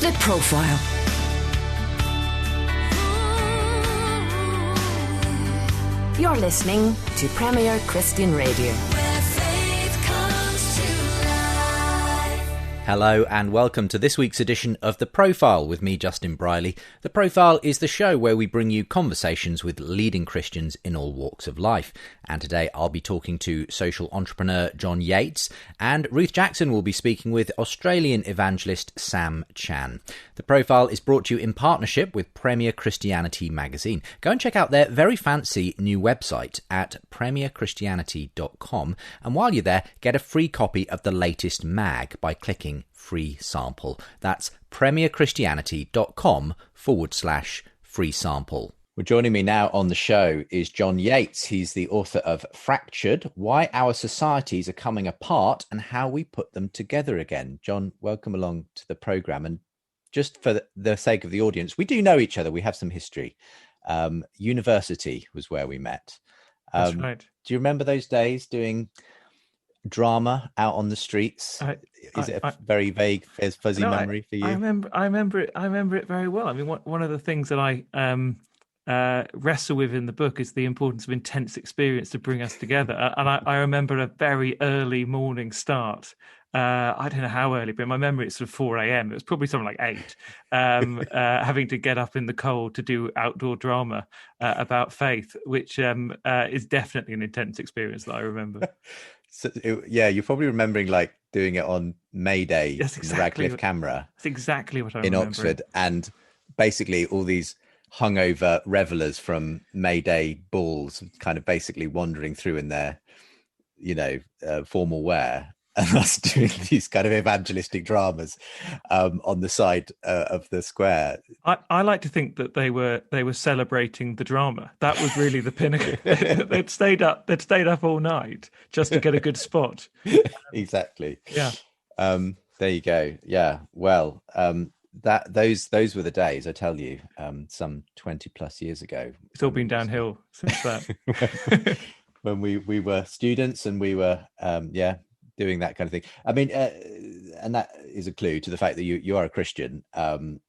The Profile. You're listening to Premier Christian Radio. Hello and welcome to this week's edition of The Profile with me, Justin Brierley. The Profile is the show where we bring you conversations with leading Christians in all walks of life. And today I'll be talking to social entrepreneur John Yates, and Ruth Jackson will be speaking with Australian evangelist Sam Chan. The Profile is brought to you in partnership with Premier Christianity magazine. Go and check out their very fancy new website at premierchristianity.com, and while you're there, get a free copy of the latest mag by clicking free sample. That's premierchristianity.com/free sample. Well, joining me now on the show is John Yates. He's the author of Fractured: Why Our Societies Are Coming Apart and How We Put Them Together Again. John, welcome along to the programme. And just for the sake of the audience, we do know each other. We have some history. University was where we met. That's right. Do you remember those days doing drama out on the streets? Is it a very vague, fuzzy memory for you? I remember it very well. I mean, one of the things that I wrestle with in the book is the importance of intense experience to bring us together. And I remember a very early morning start. I don't know how early, but in my memory it's sort of 4 a.m. It was probably something like 8, having to get up in the cold to do outdoor drama about faith, which is definitely an intense experience that I remember. So, you're probably remembering like doing it on May Day in the Radcliffe camera. That's exactly what I in remember. Oxford, and basically all these hungover revelers from May Day balls kind of basically wandering through in their, formal wear, and us doing these kind of evangelistic dramas on the side of the square. I like to think that they were celebrating the drama. That was really the pinnacle. They'd stayed up all night just to get a good spot. Exactly. Yeah. There you go. Yeah. Well, those were the days, I tell you, some 20 plus years ago. It's all been downhill since that. When we were students and we were doing that kind of thing. I mean, and that is a clue to the fact that you are a Christian, and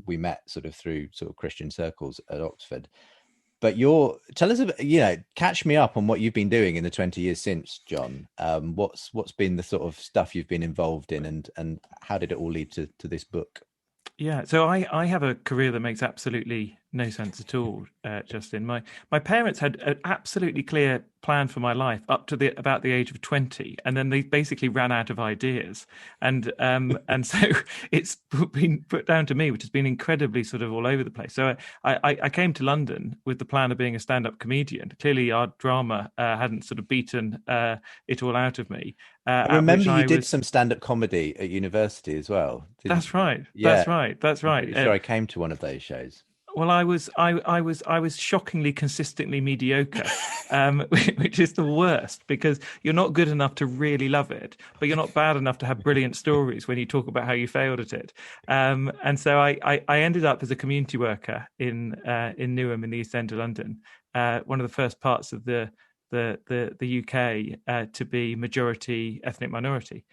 we met sort of through sort of Christian circles at Oxford. But tell us about, catch me up on what you've been doing in the 20 years since, John. What's been the sort of stuff you've been involved in, and how did it all lead to this book? Yeah, so I have a career that makes absolutely no sense at all, Justin. My parents had an absolutely clear plan for my life up to about the age of 20, and then they basically ran out of ideas, and so it's been put down to me, which has been incredibly sort of all over the place. So I came to London with the plan of being a stand-up comedian. Clearly, our drama hadn't sort of beaten it all out of me. I remember you did some stand-up comedy at university as well. That's right. Yeah. That's right. I'm sure I came to one of those shows. Well, I was shockingly consistently mediocre, which is the worst, because you're not good enough to really love it, but you're not bad enough to have brilliant stories when you talk about how you failed at it. And so I ended up as a community worker in Newham in the East End of London, one of the first parts of the UK to be majority ethnic minority.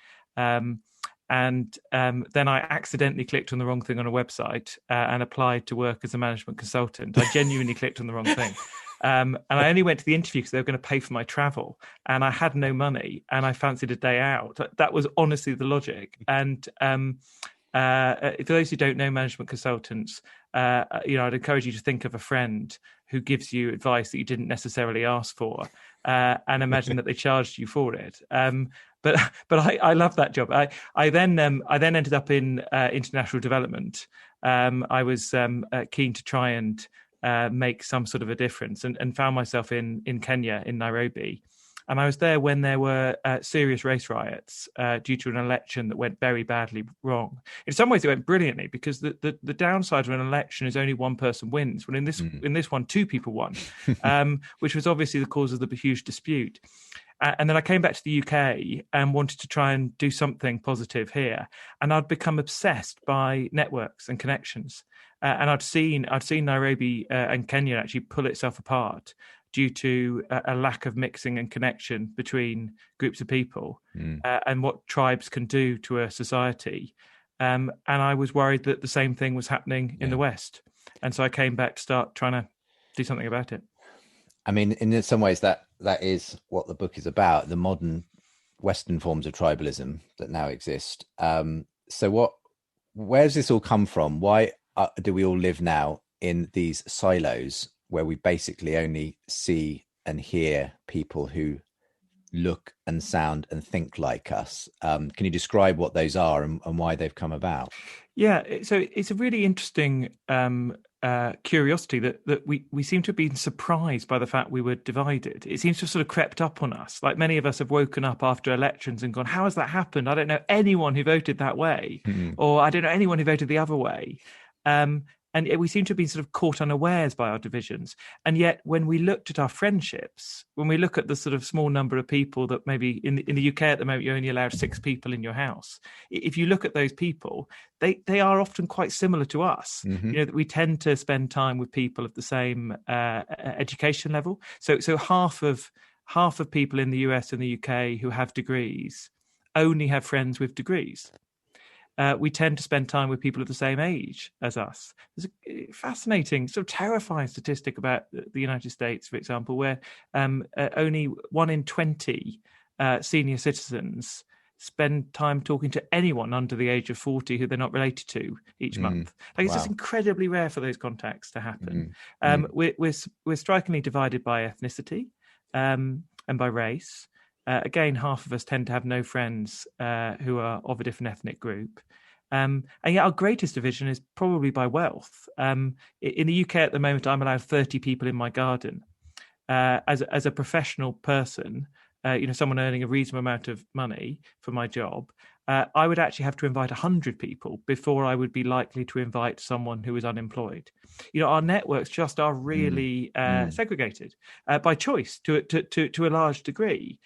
And then I accidentally clicked on the wrong thing on a website and applied to work as a management consultant. I genuinely clicked on the wrong thing. And I only went to the interview because they were going to pay for my travel. And I had no money and I fancied a day out. That was honestly the logic. And for those who don't know management consultants, I'd encourage you to think of a friend who gives you advice that you didn't necessarily ask for, and imagine that they charged you for it. But I love that job. I then ended up in international development. I was keen to try and make some sort of a difference, and found myself in Kenya, in Nairobi. And I was there when there were serious race riots due to an election that went very badly wrong. In some ways, it went brilliantly, because the downside of an election is only one person wins. When in this one, two people won, which was obviously the cause of the huge dispute. And then I came back to the UK and wanted to try and do something positive here. And I'd become obsessed by networks and connections. And I'd seen Nairobi and Kenya actually pull itself apart due to a lack of mixing and connection between groups of people, and what tribes can do to a society. And I was worried that the same thing was happening in the West. And so I came back to start trying to do something about it. I mean, in some ways, that is what the book is about, the modern Western forms of tribalism that now exist. So where's this all come from? Why do we all live now in these silos where we basically only see and hear people who look and sound and think like us? Can you describe what those are and why they've come about? Yeah, so it's a really interesting curiosity that we seem to have been surprised by the fact we were divided. It seems to have sort of crept up on us. Like many of us have woken up after elections and gone, how has that happened? I don't know anyone who voted that way, or I don't know anyone who voted the other way. And we seem to have been sort of caught unawares by our divisions. And yet when we looked at our friendships, when we look at the sort of small number of people that maybe in the UK at the moment, you're only allowed 6 people in your house. If you look at those people, they are often quite similar to us. You know, that we tend to spend time with people of the same education level. So half of people in the US and the UK who have degrees only have friends with degrees. We tend to spend time with people of the same age as us. There's a fascinating, sort of terrifying statistic about the United States, for example, where only 1 in 20 senior citizens spend time talking to anyone under the age of 40 who they're not related to each month. Like it's just incredibly rare for those contacts to happen. We're strikingly divided by ethnicity and by race. Again, half of us tend to have no friends who are of a different ethnic group. And yet our greatest division is probably by wealth. In the UK at the moment, I'm allowed 30 people in my garden. As a professional person, someone earning a reasonable amount of money for my job, I would actually have to invite 100 people before I would be likely to invite someone who is unemployed. Our networks just are really segregated by choice to a large degree.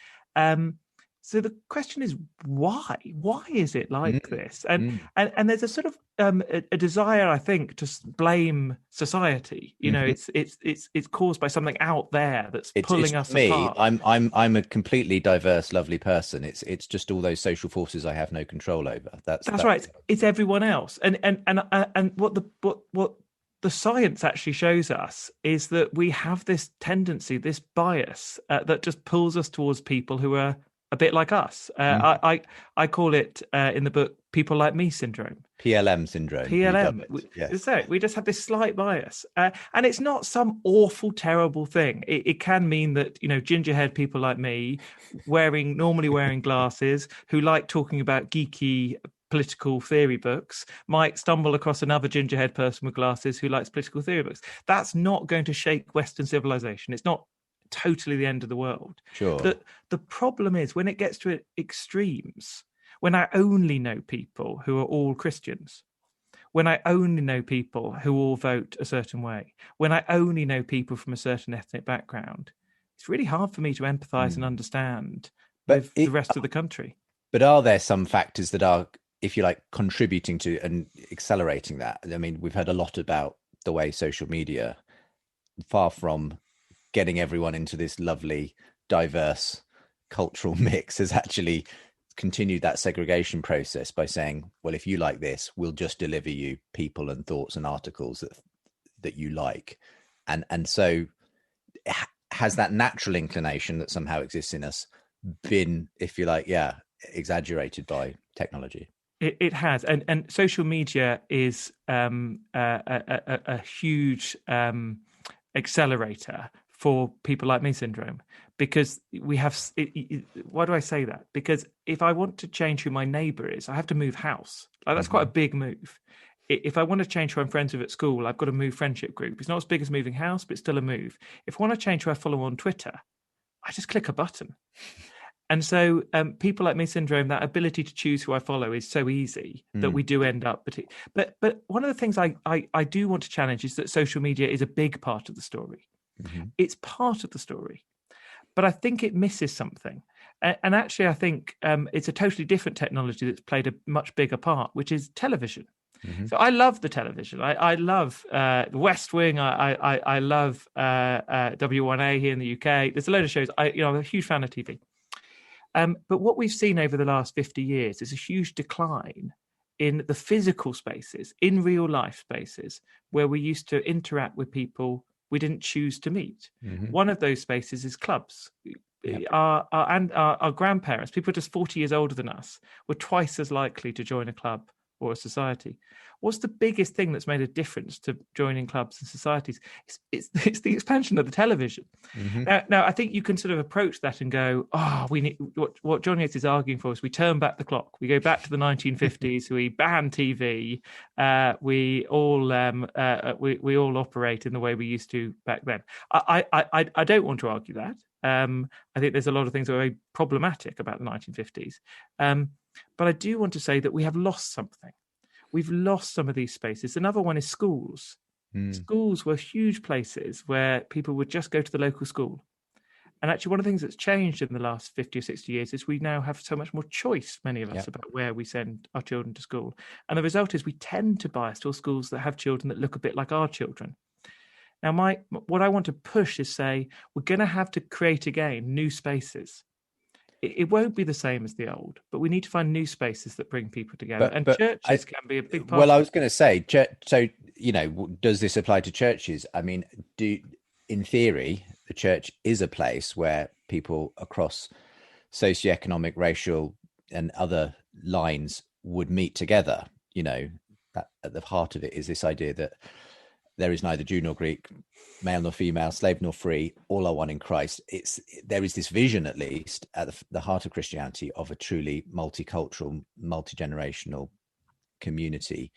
So the question is why? Why is it like this? And there's a sort of a desire, I think, to blame society. It's caused by something out there that's pulling us apart. I'm a completely diverse, lovely person. It's just all those social forces I have no control over. That's right. It's everyone else. And what the science actually shows us is that we have this tendency, this bias that just pulls us towards people who are a bit like us. I call it in the book "people like me" syndrome. PLM syndrome. PLM. We just have this slight bias, and it's not some awful, terrible thing. It can mean that ginger-haired people like me, normally wearing glasses, who like talking about geeky political theory books, might stumble across another ginger-haired person with glasses who likes political theory books. That's not going to shake Western civilization. It's not totally the end of the world. Sure. The problem is when it gets to extremes, when I only know people who are all Christians, when I only know people who all vote a certain way, when I only know people from a certain ethnic background, it's really hard for me to empathize and understand with the rest of the country. But are there some factors that are, if you like, contributing to and accelerating that? I mean, we've heard a lot about the way social media, far from getting everyone into this lovely, diverse cultural mix, has actually continued that segregation process by saying, well, if you like this, we'll just deliver you people and thoughts and articles that you like. And so has that natural inclination that somehow exists in us been, if you like, exaggerated by technology? It has, and social media is a huge accelerator for people like me syndrome, because we have. Why do I say that? Because if I want to change who my neighbour is, I have to move house. Like that's quite a big move. If I want to change who I'm friends with at school, I've got to move friendship group. It's not as big as moving house, but it's still a move. If I want to change who I follow on Twitter, I just click a button. And so people like me syndrome, that ability to choose who I follow is so easy that we do end up. But one of the things I do want to challenge is that social media is a big part of the story. It's part of the story, but I think it misses something. And actually, I think it's a totally different technology that's played a much bigger part, which is television. So I love the television. I love The West Wing. I love W1A here in the UK. There's a load of shows. I'm a huge fan of TV. But what we've seen over the last 50 years is a huge decline in the physical spaces, in real life spaces, where we used to interact with people we didn't choose to meet. Mm-hmm. One of those spaces is clubs. Yep. Our grandparents, people just 40 years older than us, were twice as likely to join a club or a society. What's the biggest thing that's made a difference to joining clubs and societies? It's the expansion of the television. Mm-hmm. Now, I think you can sort of approach that and go, we need what John Yates is arguing for is we turn back the clock. We go back to the 1950s. We ban TV. We all operate in the way we used to back then. I don't want to argue that. I think there's a lot of things that are very problematic about the 1950s. But I do want to say that we have lost something. We've lost some of these spaces. Another one is schools. Schools were huge places where people would just go to the local school. And actually, one of the things that's changed in the last 50 or 60 years is we now have so much more choice, many of us, about where we send our children to school. And the result is we tend to bias to schools that have children that look a bit like our children. Now, what I want to push is say we're going to have to create again new spaces. It won't be the same as the old, but we need to find new spaces that bring people together. And churches can be a big part. Well, I was going to say, so, does this apply to churches? I mean, in theory, the church is a place where people across socioeconomic, racial, and other lines would meet together. That at the heart of it is this idea that there is neither Jew nor Greek, male nor female, slave nor free, all are one in Christ. There is this vision, at least, at the heart of Christianity, of a truly multicultural, multi-generational community.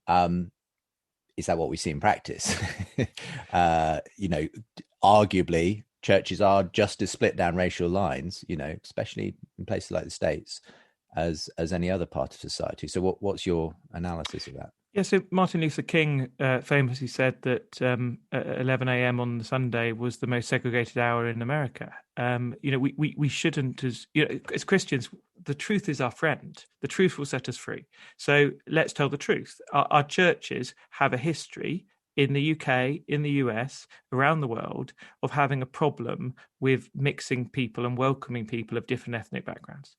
Is that what we see in practice? Arguably, churches are just as split down racial lines, especially in places like the States, as any other part of society. So what's your analysis of that? Yeah, so Martin Luther King famously said that 11 a.m. on the Sunday was the most segregated hour in America. We shouldn't, as Christians, the truth is our friend. The truth will set us free. So let's tell the truth. Our churches have a history in the UK, in the US, around the world, of having a problem with mixing people and welcoming people of different ethnic backgrounds.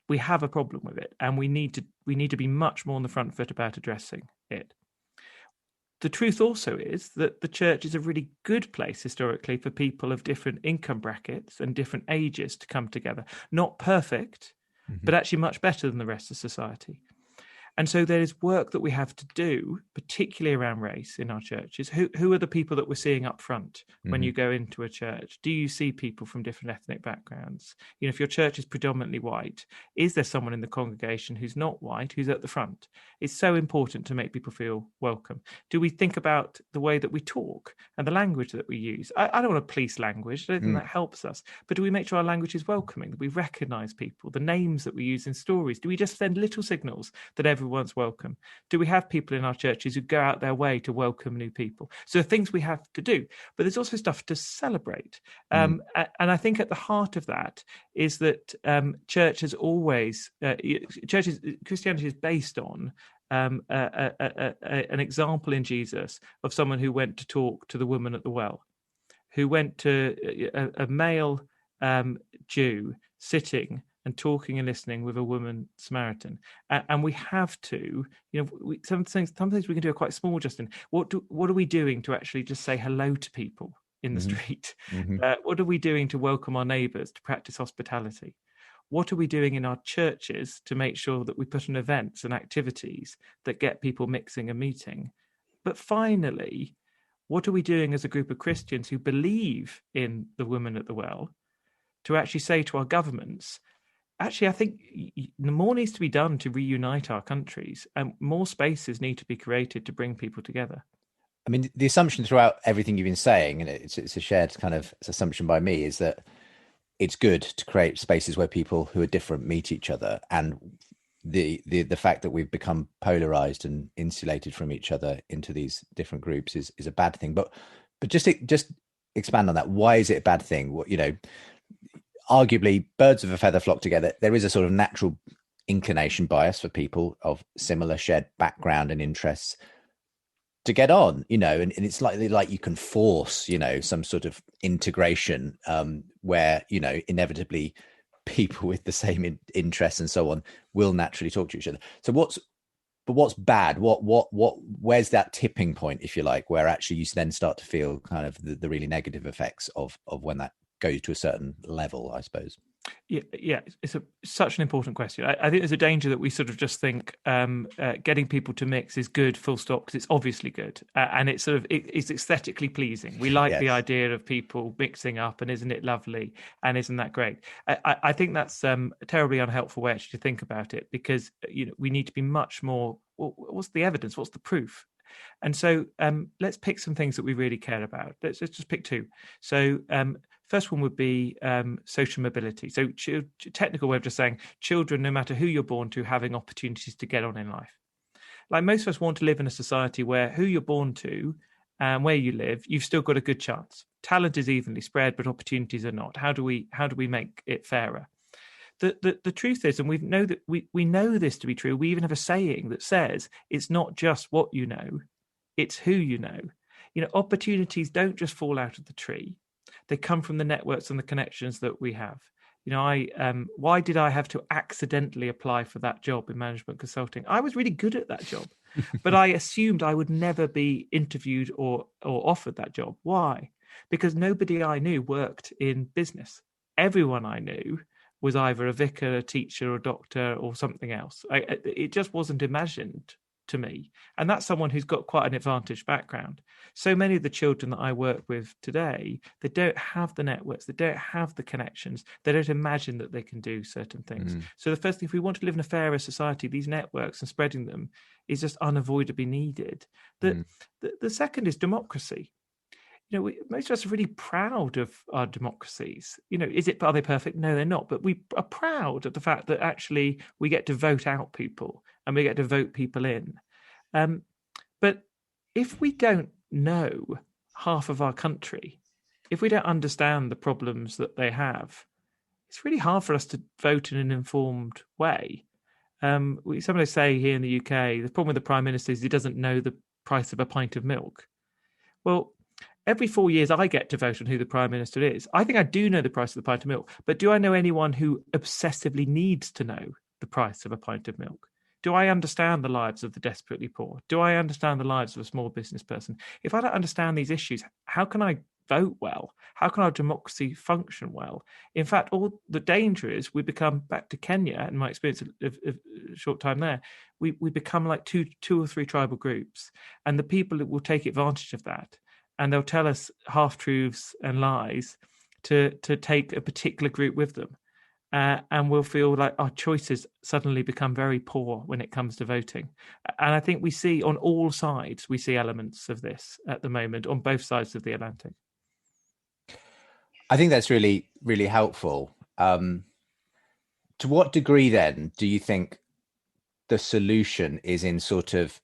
We have a problem with it, and we need to be much more on the front foot about addressing it. The truth also is that the church is a really good place historically for people of different income brackets and different ages to come together. Not perfect, but actually much better than the rest of society. And so there is work that we have to do, particularly around race in our churches. Who are the people that we're seeing up front when you go into a church? Do you see people from different ethnic backgrounds? If your church is predominantly white, is there someone in the congregation who's not white, who's at the front? It's so important to make people feel welcome. Do we think about the way that we talk and the language that we use? I don't want to police language. I don't think that helps us. But do we make sure our language is welcoming, that we recognise people, the names that we use in stories? Do we just send little signals that everyone's welcome? Do we have people in our churches who go out their way to welcome new people? So things we have to do, but there's also stuff to celebrate. And I think at the heart of that is that church has always, Christianity is based on an example in Jesus of someone who went to talk to the woman at the well, who went to a male Jew sitting and talking and listening with a woman Samaritan. And we have to, some things we can do are quite small, Justin. What are we doing to actually just say hello to people in the street? What are we doing to welcome our neighbours, to practice hospitality? What are we doing in our churches to make sure that we put on events and activities that get people mixing and meeting? But finally, what are we doing as a group of Christians who believe in the woman at the well to actually say to our governments, actually, I think more needs to be done to reunite our countries, and more spaces need to be created to bring people together? I mean, the assumption throughout everything you've been saying, and it's a shared kind of assumption by me, is that it's good to create spaces where people who are different meet each other, and the fact that we've become polarized and insulated from each other into these different groups is a bad thing. But just expand on that. Why is it a bad thing? Arguably, birds of a feather flock together. There is a sort of natural inclination bias for people of similar shared background and interests to get on, and it's like you can force, some sort of integration where, inevitably people with the same interests and so on will naturally talk to each other. So but what's bad? Where's that tipping point, if you like, where actually you then start to feel kind of the really negative effects of when that goes to a certain level, I suppose? Yeah, it's such an important question. I think there's a danger that we sort of just think getting people to mix is good, full stop, because it's obviously good, and it's sort of it's aesthetically pleasing. We like the idea of people mixing up, and isn't it lovely, and isn't that great? I think that's a terribly unhelpful way actually to think about it, because we need to be much more. What's the evidence? What's the proof? And so let's pick some things that we really care about. Let's just pick two. So first one would be social mobility. So technical way of just saying children, no matter who you're born to, having opportunities to get on in life. Like most of us want to live in a society where who you're born to and where you live, you've still got a good chance. Talent is evenly spread, but opportunities are not. How do we make it fairer? The truth is, and we know this to be true, we even have a saying that says it's not just what you know, it's who you know. Opportunities don't just fall out of the tree. They come from the networks and the connections that we have. Why did I have to accidentally apply for that job in management consulting? I was really good at that job, but I assumed I would never be interviewed or offered that job. Why? Because nobody I knew worked in business. Everyone I knew was either a vicar, a teacher, or a doctor, or something else. It just wasn't imagined to me. And that's someone who's got quite an advantaged background. So many of the children that I work with today, they don't have the networks, they don't have the connections, they don't imagine that they can do certain things. So the first thing, if we want to live in a fairer society, these networks and spreading them is just unavoidably needed. The second is democracy. Most of us are really proud of our democracies. Are they perfect? No, they're not. But we are proud of the fact that actually we get to vote out people and we get to vote people in. But if we don't know half of our country, if we don't understand the problems that they have, it's really hard for us to vote in an informed way. We sometimes say here in the UK, the problem with the Prime Minister is he doesn't know the price of a pint of milk. Well, every 4 years, I get to vote on who the Prime Minister is. I think I do know the price of the pint of milk, but do I know anyone who obsessively needs to know the price of a pint of milk? Do I understand the lives of the desperately poor? Do I understand the lives of a small business person? If I don't understand these issues, how can I vote well? How can our democracy function well? In fact, all the danger is we become, back to Kenya, in my experience of a short time there, we become like two or three tribal groups, and the people that will take advantage of that, and they'll tell us half-truths and lies to take a particular group with them. And we'll feel like our choices suddenly become very poor when it comes to voting. And I think we see on all sides, we see elements of this at the moment on both sides of the Atlantic. I think that's really, really helpful. To what degree then do you think the solution is in sort of,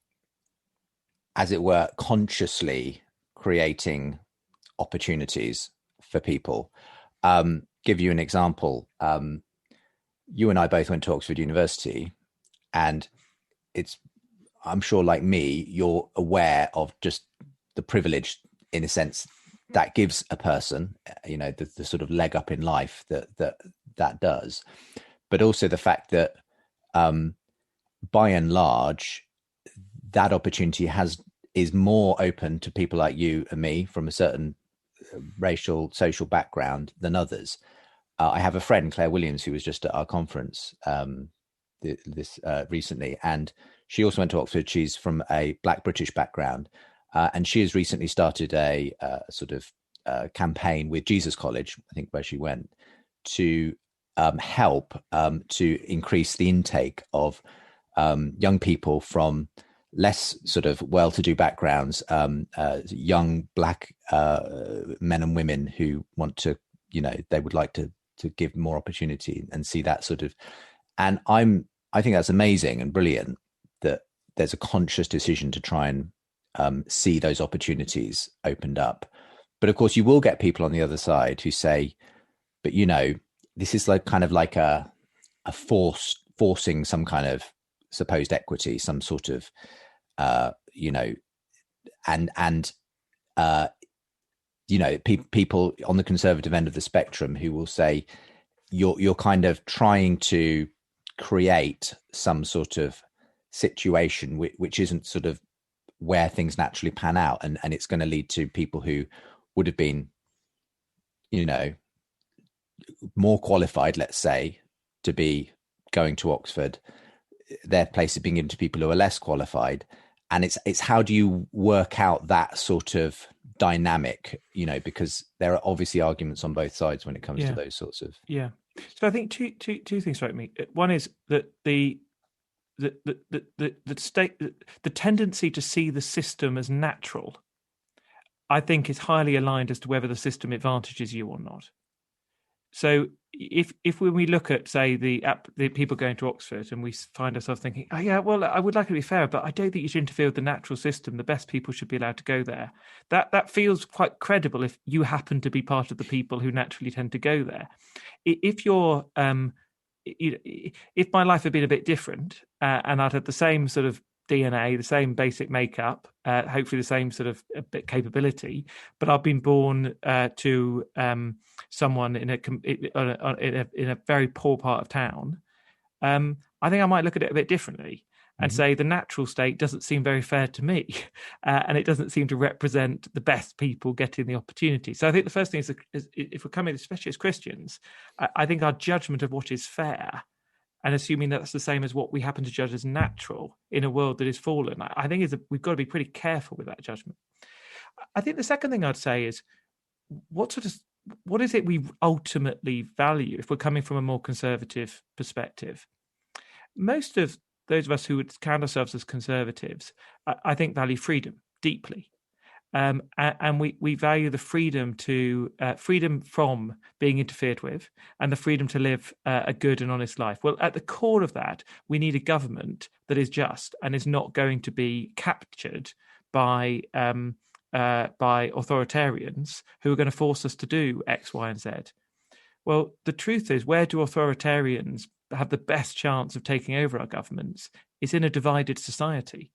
as it were, consciously creating opportunities for people? Give you an example. You and I both went to Oxford University, and I'm sure like me, you're aware of just the privilege, in a sense, that gives a person, the sort of leg up in life that does, but also the fact that by and large, that opportunity is more open to people like you and me from a certain racial, social background than others. I have a friend, Claire Williams, who was just at our conference recently, and she also went to Oxford. She's from a Black British background, and she has recently started a sort of campaign with Jesus College, I think, where she went, to help to increase the intake of young people from less sort of well-to-do backgrounds, young Black men and women who want to, they would like to give more opportunity and see that sort of. And I think that's amazing and brilliant that there's a conscious decision to try and see those opportunities opened up. But of course, you will get people on the other side who say, but this is like kind of like a forcing some kind of supposed equity, some sort of people on the conservative end of the spectrum who will say you're kind of trying to create some sort of situation, which isn't sort of where things naturally pan out, and it's going to lead to people who would have been, you know, more qualified, let's say, to be going to Oxford, their place is being given to people who are less qualified. And it's how do you work out that sort of dynamic, you know, because there are obviously arguments on both sides when it comes to those sorts of. Yeah. So I think two things strike me. One is that the tendency to see the system as natural, I think, is highly aligned as to whether the system advantages you or not. So if when we look at, say, the people going to Oxford, and we find ourselves thinking, oh yeah, well, I would like it to be fair, but I don't think you should interfere with the natural system. The best people should be allowed to go there. That feels quite credible if you happen to be part of the people who naturally tend to go there. If you're if my life had been a bit different, and I'd had the same sort of DNA, the same basic makeup, hopefully the same sort of capability, but I've been born to someone in a very poor part of town, I think I might look at it a bit differently and say the natural state doesn't seem very fair to me, and it doesn't seem to represent the best people getting the opportunity. So I think the first thing is if we're coming, especially as Christians, I think our judgment of what is fair, and assuming that's the same as what we happen to judge as natural in a world that is fallen, I think we've got to be pretty careful with that judgment. I think the second thing I'd say is what is it we ultimately value if we're coming from a more conservative perspective? Most of those of us who would count ourselves as conservatives, I think, value freedom deeply. And we value the freedom from being interfered with, and the freedom to live a good and honest life. Well, at the core of that, we need a government that is just and is not going to be captured by authoritarians who are going to force us to do X, Y, and Z. Well, the truth is, where do authoritarians have the best chance of taking over our governments? It's in a divided society.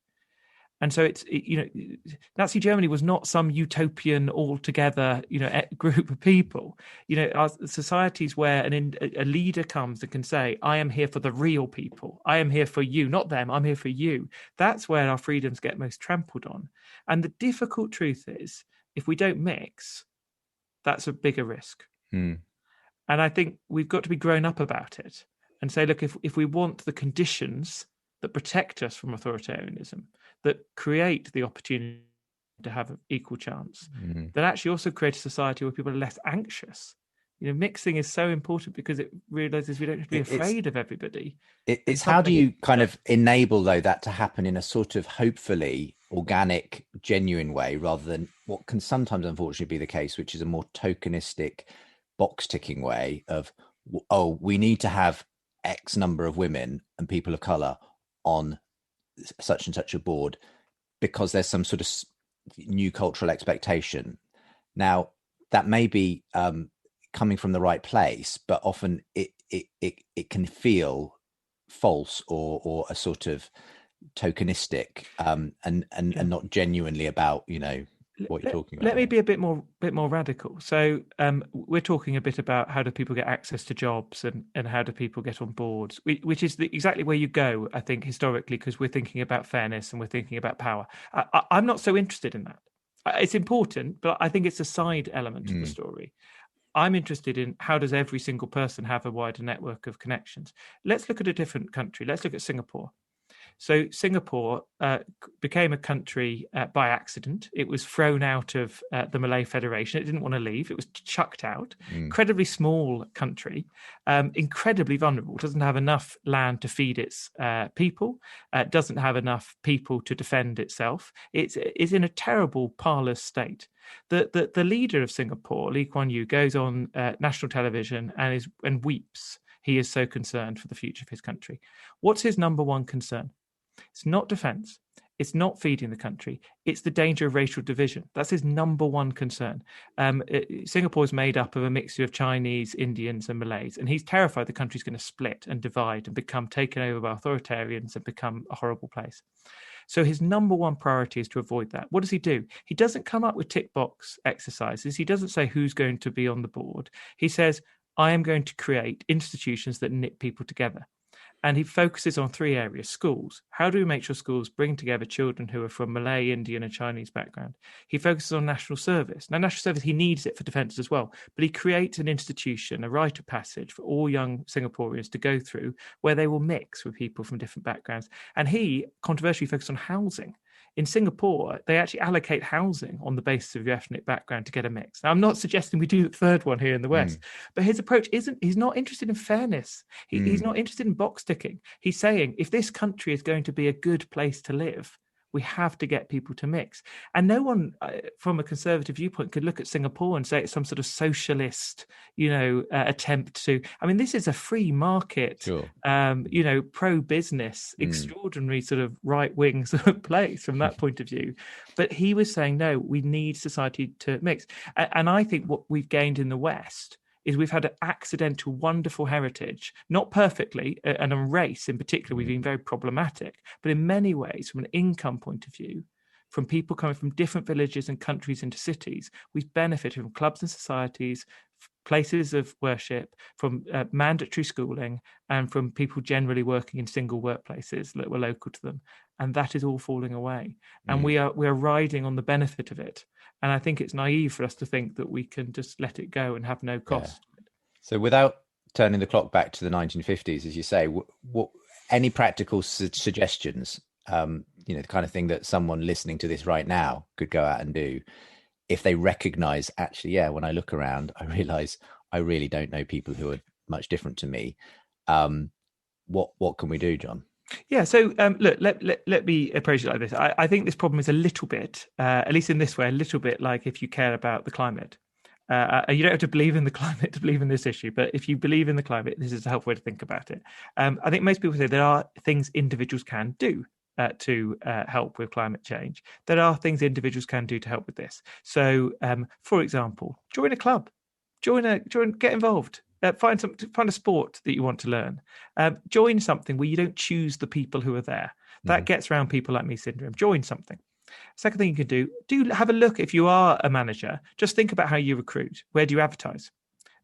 And so Nazi Germany was not some utopian altogether, group of people. Our societies where a leader comes and can say, I am here for the real people. I am here for you, not them. I'm here for you. That's where our freedoms get most trampled on. And the difficult truth is, if we don't mix, that's a bigger risk. And I think we've got to be grown up about it and say, look, if we want the conditions that protect us from authoritarianism, that create the opportunity to have an equal chance, that actually also create a society where people are less anxious. Mixing is so important because it realizes we don't have to be afraid of everybody. It's how do you kind of enable, though, that to happen in a sort of hopefully organic, genuine way, rather than what can sometimes unfortunately be the case, which is a more tokenistic, box-ticking way of, oh, we need to have X number of women and people of color on such and such a board because there's some sort of new cultural expectation. Now, that may be coming from the right place, but often it can feel false or a sort of tokenistic and not genuinely about what you're talking about. Let me be a bit more radical. So we're talking a bit about how do people get access to jobs and how do people get on boards, which is exactly where you go, I think, historically, because we're thinking about fairness and we're thinking about power. I'm not so interested in that. It's important, but I think it's a side element of the story. I'm interested in how does every single person have a wider network of connections. Let's look at a different country. Let's look at Singapore. So Singapore became a country by accident. It was thrown out of the Malay Federation. It didn't want to leave. It was chucked out. Incredibly small country, incredibly vulnerable. Doesn't have enough land to feed its people. Doesn't have enough people to defend itself. It's in a terrible, parlous state. The leader of Singapore, Lee Kuan Yew, goes on national television and weeps. He is so concerned for the future of his country. What's his number one concern? It's not defense. It's not feeding the country. It's the danger of racial division. That's his number one concern. Singapore is made up of a mixture of Chinese, Indians, and Malays, and he's terrified the country's going to split and divide and become taken over by authoritarians and become a horrible place. So his number one priority is to avoid that. What does he do? He doesn't come up with tick box exercises. He doesn't say who's going to be on the board. He says, I am going to create institutions that knit people together. And he focuses on 3 areas. Schools. How do we make sure schools bring together children who are from Malay, Indian, and Chinese background? He focuses on national service. Now, national service, he needs it for defence as well, but he creates an institution, a rite of passage for all young Singaporeans to go through where they will mix with people from different backgrounds. And he controversially focused on housing. In Singapore, they actually allocate housing on the basis of your ethnic background to get a mix. Now, I'm not suggesting we do the third one here in the West, but his approach he's not interested in fairness. He's not interested in box ticking. He's saying, if this country is going to be a good place to live, we have to get people to mix. And no one from a conservative viewpoint could look at Singapore and say it's some sort of socialist, attempt to, this is a free market, sure. Pro-business, extraordinary sort of right-wing sort of place from that point of view. But he was saying, no, we need society to mix. And I think what we've gained in the West is we've had an accidental, wonderful heritage, not perfectly, and on race in particular, we've been very problematic, but in many ways, from an income point of view, from people coming from different villages and countries into cities, we've benefited from clubs and societies, places of worship, from mandatory schooling, and from people generally working in single workplaces that were local to them. And that is all falling away. And we are riding on the benefit of it. And I think it's naive for us to think that we can just let it go and have no cost. Yeah. So without turning the clock back to the 1950s, as you say, what any practical suggestions, the kind of thing that someone listening to this right now could go out and do if they recognize, actually, when I look around, I realize I really don't know people who are much different to me. What can we do, John? Yeah, so look, let me approach it like this. I think this problem is a little bit, at least in this way, a little bit like if you care about the climate. You don't have to believe in the climate to believe in this issue, but if you believe in the climate, this is a helpful way to think about it. I think most people say there are things individuals can do to help with climate change. There are things individuals can do to help with this. So, for example, join a club, get involved. Find a sport that you want to learn. Join something where you don't choose the people who are there. That gets around people like me syndrome. Join something. Second thing you can do have a look. If you are a manager, just think about how you recruit. Where do you advertise?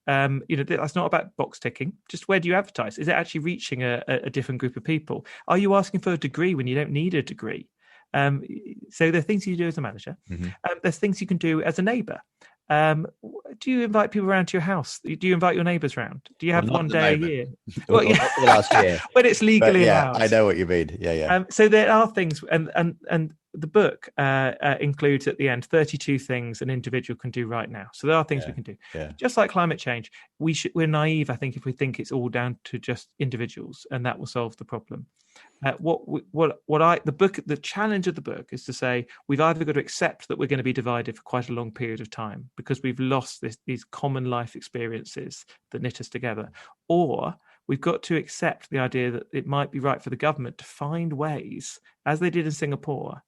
That's not about box ticking. Just where do you advertise? Is it actually reaching a different group of people? Are you asking for a degree when you don't need a degree? So there are things you do as a manager. There's things you can do as a neighbour. Do you invite people around to your house? Do you invite your neighbours round? Do you have one day a year? Well, not the last year. When it's legally allowed. I know what you mean. Yeah. So there are things, and the book includes at the end 32 things an individual can do right now. So there are things we can do. Yeah. Just like climate change, we're naive, I think, if we think it's all down to just individuals and that will solve the problem. The challenge of the book is to say we've either got to accept that we're going to be divided for quite a long period of time because we've lost these common life experiences that knit us together, or we've got to accept the idea that it might be right for the government to find ways, as they did in Singapore,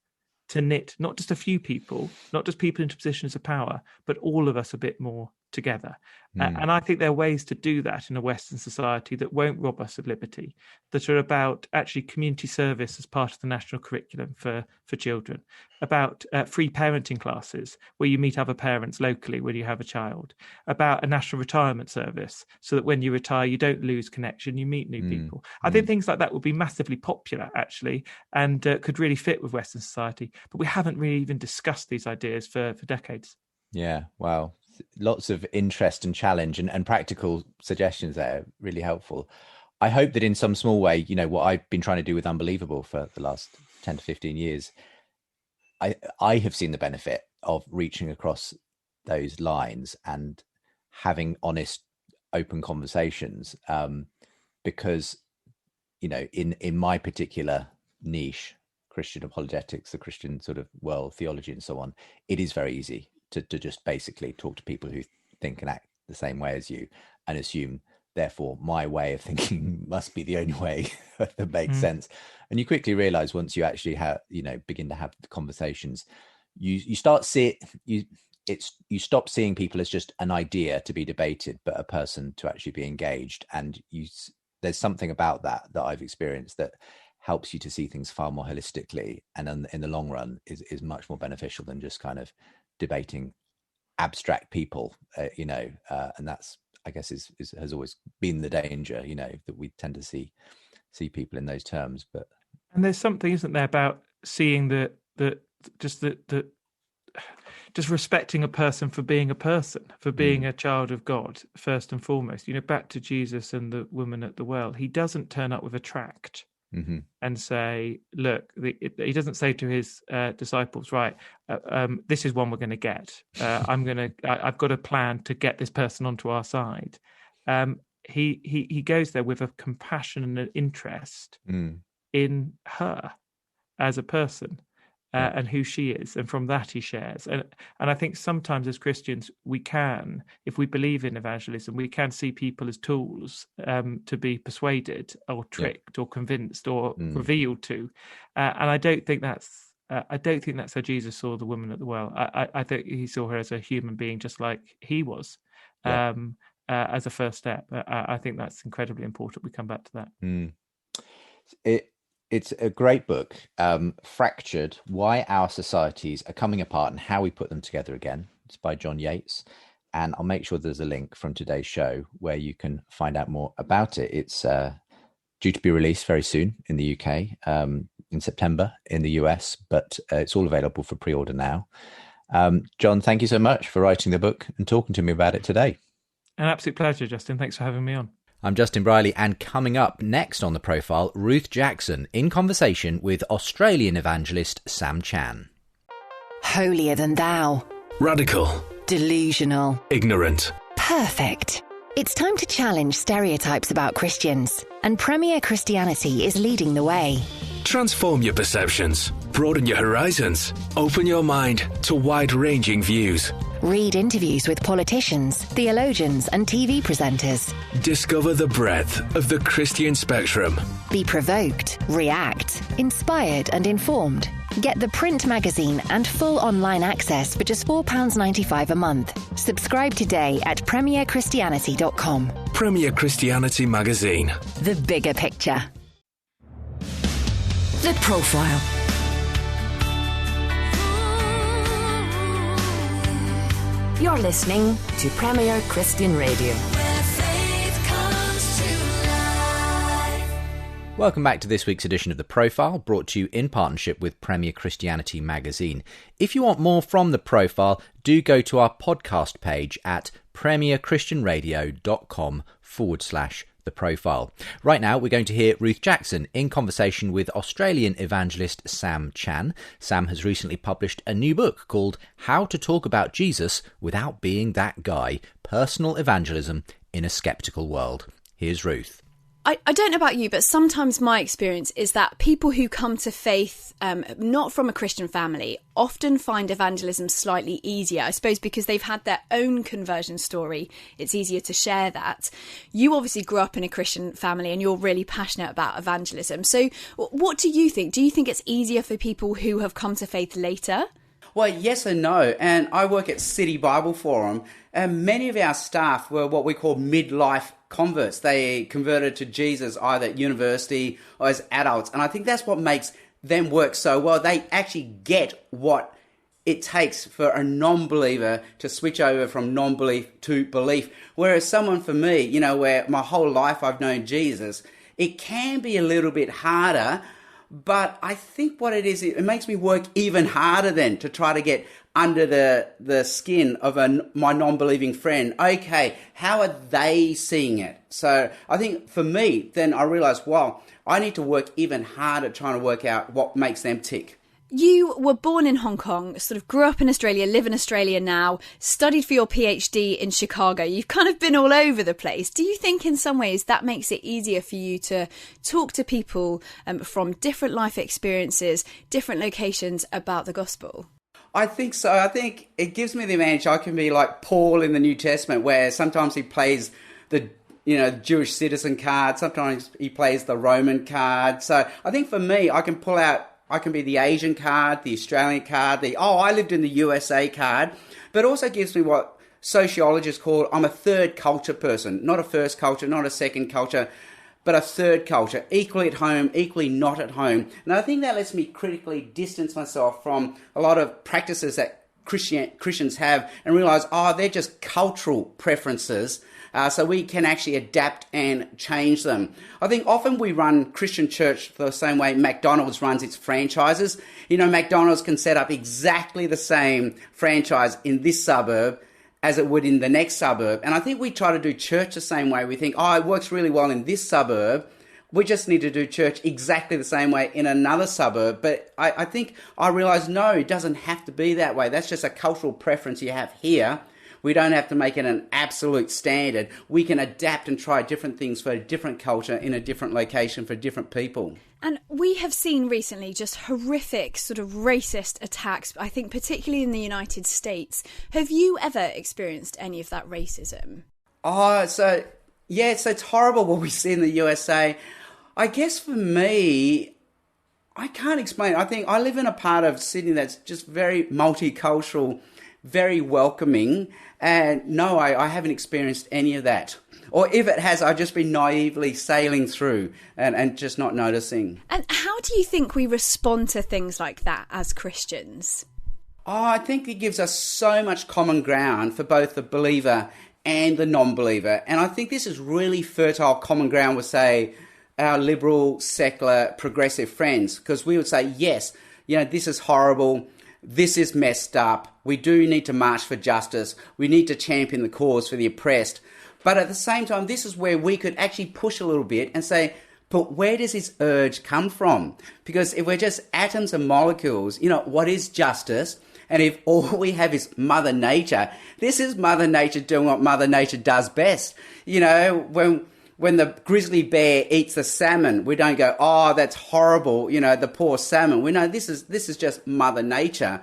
to knit not just a few people, not just people into positions of power, but all of us a bit more together. And I think there are ways to do that in a Western society that won't rob us of liberty, that are about actually community service as part of the national curriculum for children, about free parenting classes where you meet other parents locally when you have a child, about a national retirement service so that when you retire, you don't lose connection, you meet new people. I think things like that would be massively popular, actually, and could really fit with Western society. But we haven't really even discussed these ideas for decades. Yeah, wow. Lots of interest and challenge and practical suggestions there, really helpful. I hope that in some small way, what I've been trying to do with Unbelievable for the last 10 to 15 years, I have seen the benefit of reaching across those lines and having honest, open conversations, because, in my particular niche, Christian apologetics, the Christian sort of world theology and so on, it is very easy to just basically talk to people who think and act the same way as you and assume, therefore, my way of thinking must be the only way that makes sense. And you quickly realize once you actually begin to have the conversations, you stop seeing people as just an idea to be debated, but a person to actually be engaged. And there's something about that I've experienced that helps you to see things far more holistically, and in the long run is much more beneficial than just kind of debating abstract people, and that's, I guess, has always been the danger, that we tend to see see people in those terms. But and there's something, isn't there, about seeing just respecting a person for being a person, for being a child of God, first and foremost. Back to Jesus and the woman at the well. He doesn't turn up with a tract and say, look, he doesn't say to his disciples, right, this is one we're going to get. I've got a plan to get this person onto our side. He goes there with a compassion and an interest in her as a person. And who she is, and from that he shares. And I think sometimes as Christians, we can, if we believe in evangelism, we can see people as tools to be persuaded or tricked or convinced or revealed to. And I don't think that's how Jesus saw the woman at the well. I think he saw her as a human being, just like he was, as a first step. I think that's incredibly important. We come back to that. It's a great book, Fractured, Why Our Societies Are Coming Apart and How We Put Them Together Again. It's by John Yates. And I'll make sure there's a link from today's show where you can find out more about it. It's due to be released very soon in the UK, in September in the US, but it's all available for pre-order now. John, thank you so much for writing the book and talking to me about it today. An absolute pleasure, Justin. Thanks for having me on. I'm Justin Brierley, and coming up next on The Profile, Ruth Jackson in conversation with Australian evangelist Sam Chan. Holier than thou. Radical. Delusional. Ignorant. Perfect. It's time to challenge stereotypes about Christians, and Premier Christianity is leading the way. Transform your perceptions. Broaden your horizons. Open your mind to wide-ranging views. Read interviews with politicians, theologians, and TV presenters. Discover the breadth of the Christian spectrum. Be provoked, react, inspired, and informed. Get the print magazine and full online access for just £4.95 a month. Subscribe today at premierchristianity.com. Premier Christianity Magazine. The bigger picture. The Profile. You're listening to Premier Christian Radio. Where faith comes to life. Welcome back to this week's edition of The Profile, brought to you in partnership with Premier Christianity Magazine. If you want more from The Profile, do go to our podcast page at premierchristianradio.com/The Profile. Right now, we're going to hear Ruth Jackson in conversation with Australian evangelist Sam Chan. Sam has recently published a new book called How to Talk About Jesus Without Being That Guy, Personal Evangelism in a Skeptical World. Here's Ruth. I don't know about you, but sometimes my experience is that people who come to faith, not from a Christian family, often find evangelism slightly easier. I suppose because they've had their own conversion story, it's easier to share that. You obviously grew up in a Christian family and you're really passionate about evangelism. So what do you think? Do you think it's easier for people who have come to faith later? Well, yes and no. And I work at City Bible Forum, and many of our staff were what we call midlife converts. They converted to Jesus either at university or as adults. And I think that's what makes them work so well. They actually get what it takes for a non-believer to switch over from non-belief to belief. Whereas someone for me, where my whole life I've known Jesus, it can be a little bit harder. But I think what it is, it makes me work even harder then to try to get under the skin of my non-believing friend. Okay, how are they seeing it? So I think for me, then I realised, wow, I need to work even harder trying to work out what makes them tick. You were born in Hong Kong, sort of grew up in Australia, live in Australia now, studied for your PhD in Chicago. You've kind of been all over the place. Do you think in some ways that makes it easier for you to talk to people from different life experiences, different locations about the gospel? I think so. I think it gives me the advantage. I can be like Paul in the New Testament, where sometimes he plays the Jewish citizen card, sometimes he plays the Roman card. So I think for me, I can be the Asian card, the Australian card, I lived in the USA card, but also gives me what sociologists call, I'm a third culture person, not a first culture, not a second culture, but a third culture, equally at home, equally not at home. And I think that lets me critically distance myself from a lot of practices that Christians have and realise, they're just cultural preferences. so we can actually adapt and change them. I think often we run Christian church the same way McDonald's runs its franchises. You know, McDonald's can set up exactly the same franchise in this suburb as it would in the next suburb. And I think we try to do church the same way. We think, it works really well in this suburb. We just need to do church exactly the same way in another suburb. But I think I realise, no, it doesn't have to be that way. That's just a cultural preference you have here. We don't have to make it an absolute standard. We can adapt and try different things for a different culture in a different location for different people. And we have seen recently just horrific sort of racist attacks, I think particularly in the United States. Have you ever experienced any of that racism? So it's horrible what we see in the USA. I guess for me, I can't explain. I think I live in a part of Sydney that's just very multicultural, very welcoming. And no, I haven't experienced any of that. Or if it has, I've just been naively sailing through and just not noticing. And how do you think we respond to things like that as Christians? I think it gives us so much common ground for both the believer and the non-believer. And I think this is really fertile common ground with, say, our liberal, secular, progressive friends. Because we would say, yes, this is horrible. This is messed up. We do need to march for justice. We need to champion the cause for the oppressed. But at the same time, this is where we could actually push a little bit and say, but where does this urge come from? Because if we're just atoms and molecules, what is justice? And if all we have is Mother Nature, this is Mother Nature doing what Mother Nature does best. When the grizzly bear eats the salmon, we don't go, that's horrible, the poor salmon. We know this is just Mother Nature.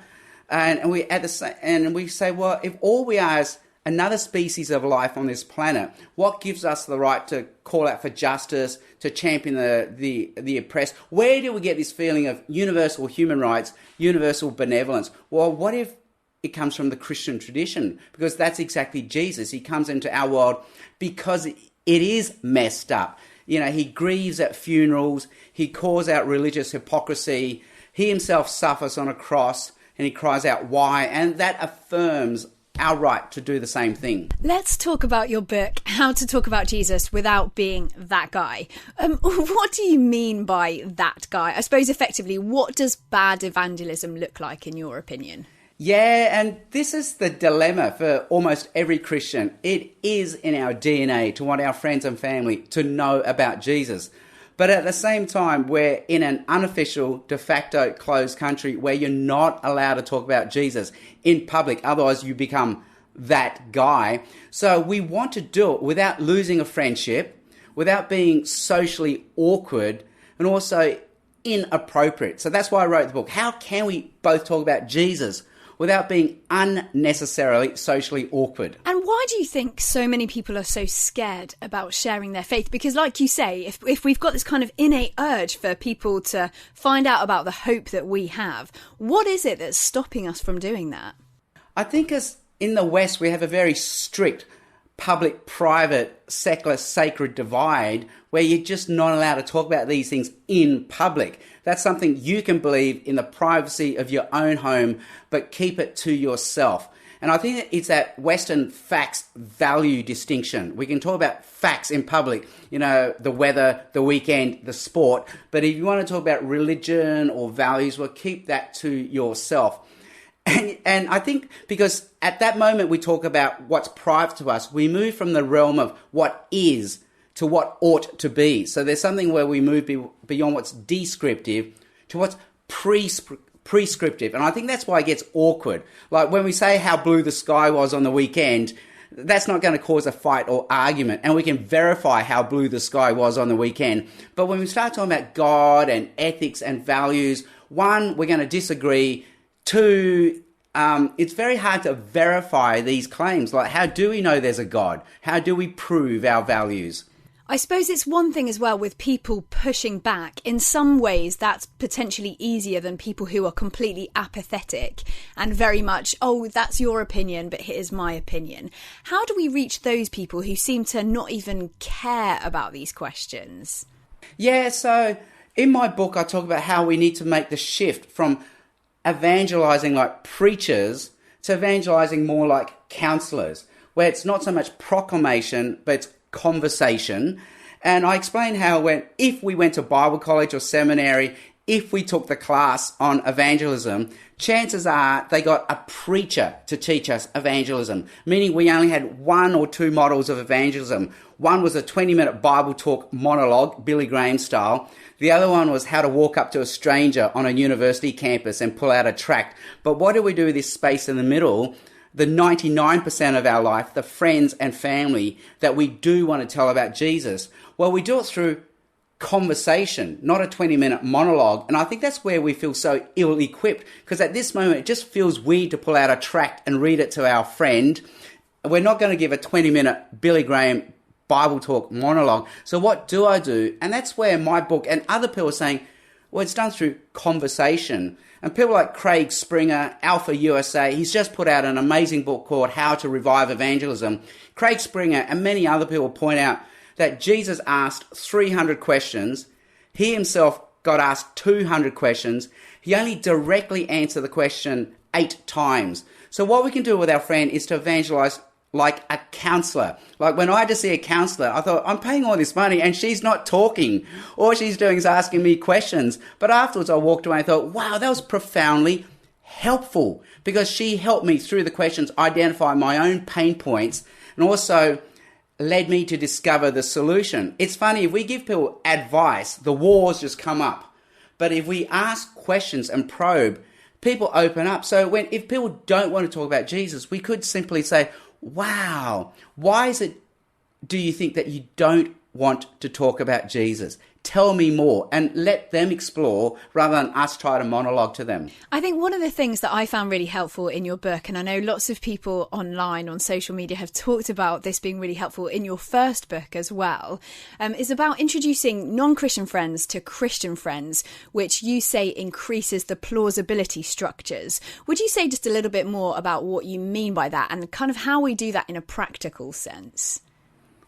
And we say, well, if all we are is another species of life on this planet, what gives us the right to call out for justice, to champion the oppressed? Where do we get this feeling of universal human rights, universal benevolence? Well, what if it comes from the Christian tradition? Because that's exactly Jesus. He comes into our world because it is messed up. He grieves at funerals. He calls out religious hypocrisy. He himself suffers on a cross and he cries out, why? And that affirms our right to do the same thing. Let's talk about your book, How to Talk About Jesus Without Being That Guy. What do you mean by that guy? I suppose effectively, what does bad evangelism look like in your opinion? Yeah, and this is the dilemma for almost every Christian. It is in our DNA to want our friends and family to know about Jesus. But at the same time, we're in an unofficial, de facto closed country where you're not allowed to talk about Jesus in public. Otherwise, you become that guy. So we want to do it without losing a friendship, without being socially awkward, and also inappropriate. So that's why I wrote the book. How can we both talk about Jesus without being unnecessarily socially awkward? And why do you think so many people are so scared about sharing their faith? Because like you say, if we've got this kind of innate urge for people to find out about the hope that we have, what is it that's stopping us from doing that? I think as in the West, we have a very strict public-private, secular-sacred divide where you're just not allowed to talk about these things in public. That's something you can believe in the privacy of your own home, but keep it to yourself. And I think it's that Western facts value distinction. We can talk about facts in public, the weather, the weekend, the sport. But if you want to talk about religion or values, well, keep that to yourself. And I think because at that moment we talk about what's private to us, we move from the realm of what is to what ought to be. So there's something where we move beyond what's descriptive to what's prescriptive. And I think that's why it gets awkward. Like when we say how blue the sky was on the weekend, that's not going to cause a fight or argument. And we can verify how blue the sky was on the weekend. But when we start talking about God and ethics and values, one, we're going to disagree. Two, it's very hard to verify these claims. Like, how do we know there's a God? How do we prove our values? I suppose it's one thing as well with people pushing back. In some ways, that's potentially easier than people who are completely apathetic and very much, that's your opinion, but here's my opinion. How do we reach those people who seem to not even care about these questions? Yeah, so in my book, I talk about how we need to make the shift from evangelizing like preachers to evangelizing more like counselors. where it's not so much proclamation, but it's conversation. And I explained how if we went to Bible college or seminary, if we took the class on evangelism, chances are they got a preacher to teach us evangelism, meaning we only had one or two models of evangelism. One was a 20-minute Bible talk monologue, Billy Graham style. The other one was how to walk up to a stranger on a university campus and pull out a tract. But what do we do with this space in the middle? The 99% of our life, the friends and family that we do want to tell about Jesus. Well, we do it through conversation, not a 20-minute monologue. And I think that's where we feel so ill-equipped, because at this moment it just feels weird to pull out a tract and read it to our friend. We're not going to give a 20-minute Billy Graham Bible talk monologue. So what do I do? And that's where my book and other people are saying, well, it's done through conversation. And people like Craig Springer, Alpha USA, he's just put out an amazing book called How to Revive Evangelism. Craig Springer and many other people point out that Jesus asked 300 questions. He himself got asked 200 questions. He only directly answered the question 8 times. So what we can do with our friend is to evangelize like a counselor. Like when I had to see a counselor, I thought, I'm paying all this money and she's not talking. All she's doing is asking me questions. But afterwards I walked away and thought, wow, that was profoundly helpful, because she helped me through the questions identify my own pain points and also led me to discover the solution. It's funny, if we give people advice, the walls just come up. But if we ask questions and probe, people open up. So if people don't want to talk about Jesus, we could simply say, wow, why is it, do you think, that you don't want to talk about Jesus? Tell me more, and let them explore rather than us try to monologue to them. I think one of the things that I found really helpful in your book, and I know lots of people online on social media have talked about this being really helpful in your first book as well, is about introducing non-Christian friends to Christian friends, which you say increases the plausibility structures. Would you say just a little bit more about what you mean by that and kind of how we do that in a practical sense?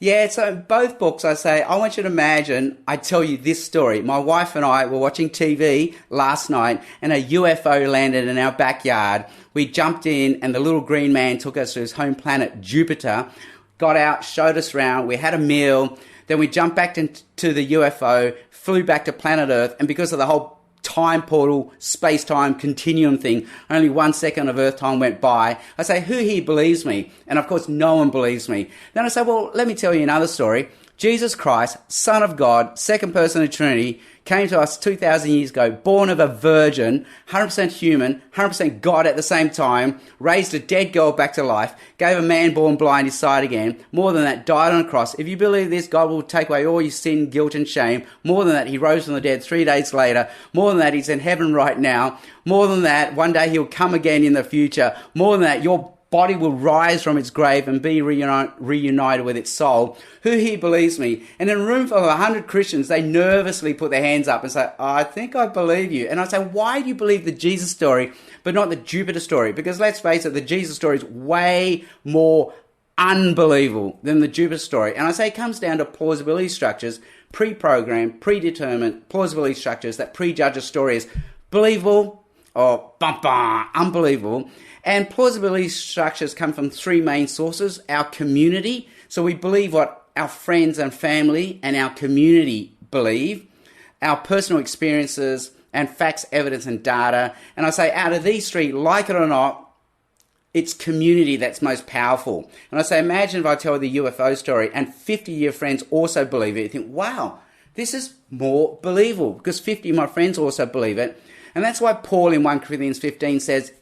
Yeah, so in both books I say, I want you to imagine, I tell you this story. My wife and I were watching TV last night and a UFO landed in our backyard. We jumped in and the little green man took us to his home planet Jupiter, got out, showed us around, we had a meal, then we jumped back into the UFO, flew back to planet Earth, and because of the whole time portal, space-time continuum thing, only 1 second of Earth time went by. I say, who here believes me? And of course, no one believes me. Then I say, well, let me tell you another story. Jesus Christ, Son of God, second person of the Trinity, came to us 2,000 years ago, born of a virgin, 100% human, 100% God at the same time, raised a dead girl back to life, gave a man born blind his sight again. More than that, died on a cross. If you believe this, God will take away all your sin, guilt and shame. More than that, he rose from the dead 3 days later. More than that, he's in heaven right now. More than that, one day he'll come again in the future. More than that, your body will rise from its grave and be reunited with its soul. Who here believes me? And in a room full of 100 Christians, they nervously put their hands up and say, I think I believe you. And I say, why do you believe the Jesus story, but not the Jupiter story? Because let's face it, the Jesus story is way more unbelievable than the Jupiter story. And I say it comes down to plausibility structures, pre-programmed, predetermined plausibility structures that prejudge a story as believable or unbelievable. And plausibility structures come from 3 main sources. Our community, so we believe what our friends and family and our community believe, our personal experiences and facts, evidence and data. And I say out of these 3, like it or not, it's community that's most powerful. And I say, imagine if I tell the UFO story and 50 of your friends also believe it. You think, wow, this is more believable because 50 of my friends also believe it. And that's why Paul in 1 Corinthians 15 says,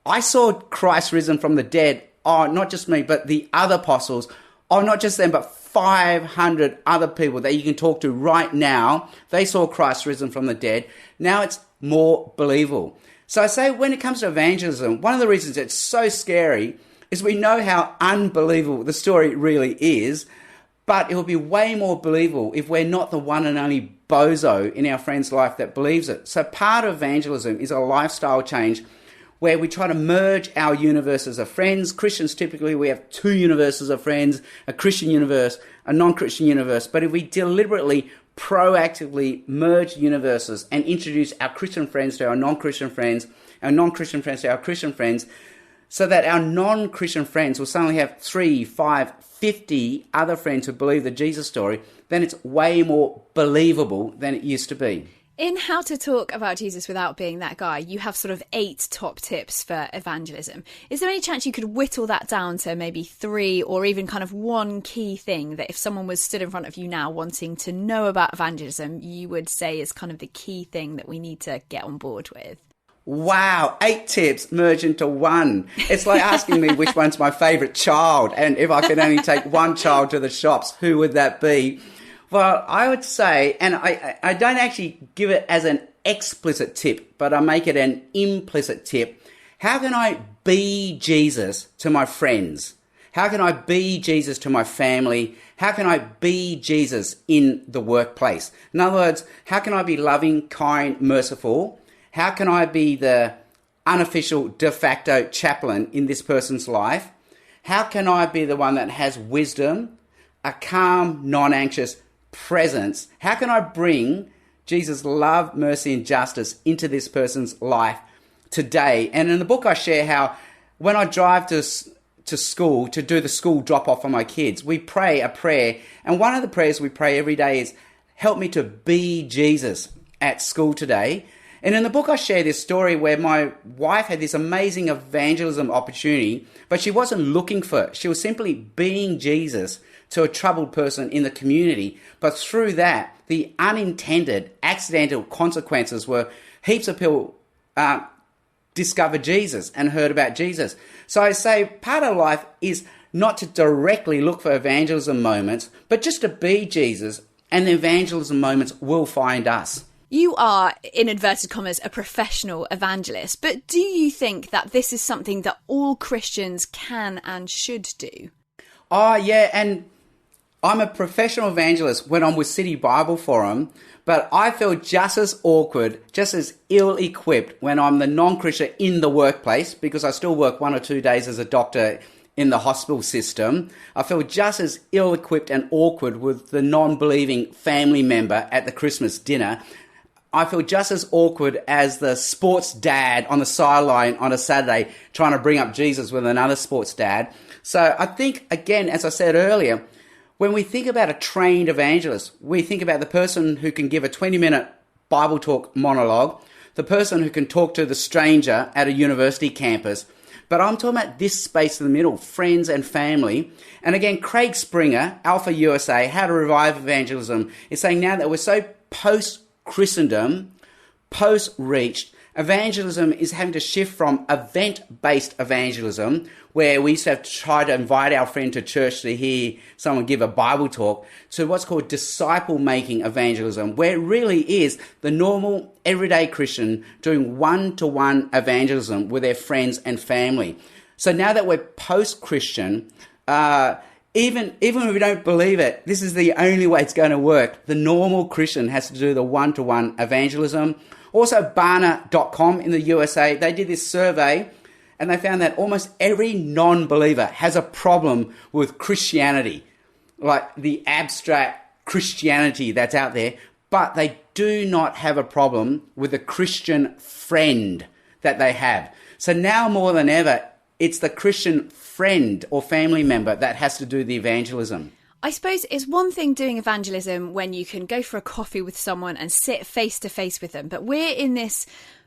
I saw Christ risen from the dead. Not just me, but the other apostles. Not just them, but 500 other people that you can talk to right now. They saw Christ risen from the dead. Now it's more believable. So I say when it comes to evangelism, one of the reasons it's so scary is we know how unbelievable the story really is, but it will be way more believable if we're not the one and only bozo in our friend's life that believes it. So part of evangelism is a lifestyle change where we try to merge our universes of friends. Christians, typically, we have 2 universes of friends, a Christian universe, a non-Christian universe. But if we deliberately, proactively merge universes and introduce our Christian friends to our non-Christian friends, our non-Christian friends to our Christian friends, so that our non-Christian friends will suddenly have 3, 5, 50 other friends who believe the Jesus story, then it's way more believable than it used to be. In How to Talk About Jesus Without Being That Guy, you have sort of 8 top tips for evangelism. Is there any chance you could whittle that down to maybe 3 or even kind of one key thing that if someone was stood in front of you now wanting to know about evangelism, you would say is kind of the key thing that we need to get on board with? Wow, 8 tips merge into one. It's like asking me which one's my favourite child, and if I could only take one child to the shops, who would that be? Well, I would say, and I don't actually give it as an explicit tip, but I make it an implicit tip. How can I be Jesus to my friends? How can I be Jesus to my family? How can I be Jesus in the workplace? In other words, how can I be loving, kind, merciful? How can I be the unofficial de facto chaplain in this person's life? How can I be the one that has wisdom, a calm, non-anxious presence? How can I bring Jesus' love, mercy and justice into this person's life today? And in the book I share how when I drive to school to do the school drop-off for my kids, we pray a prayer. And one of the prayers we pray every day is, help me to be Jesus at school today. And in the book I share this story where my wife had this amazing evangelism opportunity, but she wasn't looking for it. She was simply being Jesus to a troubled person in the community. But through that, the unintended, accidental consequences were heaps of people discovered Jesus and heard about Jesus. So I say part of life is not to directly look for evangelism moments, but just to be Jesus, and the evangelism moments will find us. You are, in inverted commas, a professional evangelist, but do you think that this is something that all Christians can and should do? Oh, yeah, and I'm a professional evangelist when I'm with City Bible Forum, but I feel just as awkward, just as ill-equipped when I'm the non-Christian in the workplace, because I still work 1 or 2 days as a doctor in the hospital system. I feel just as ill-equipped and awkward with the non-believing family member at the Christmas dinner. I feel just as awkward as the sports dad on the sideline on a Saturday trying to bring up Jesus with another sports dad. So I think, again, as I said earlier, when we think about a trained evangelist, we think about the person who can give a 20-minute Bible talk monologue, the person who can talk to the stranger at a university campus. But I'm talking about this space in the middle, friends and family. And again, Craig Springer, Alpha USA, How to Revive Evangelism, is saying now that we're so post-Christendom, post-reached, evangelism is having to shift from event-based evangelism, where we used to have to try to invite our friend to church to hear someone give a Bible talk, to what's called disciple-making evangelism, where it really is the normal, everyday Christian doing one-to-one evangelism with their friends and family. So now that we're post-Christian, even if we don't believe it, this is the only way it's going to work. The normal Christian has to do the one-to-one evangelism. Also, Barna.com in the USA, they did this survey and they found that almost every non-believer has a problem with Christianity, like the abstract Christianity that's out there, but they do not have a problem with a Christian friend that they have. So now more than ever, it's the Christian friend or family member that has to do the evangelism. I suppose it's one thing doing evangelism when you can go for a coffee with someone and sit face to face with them, but we're in this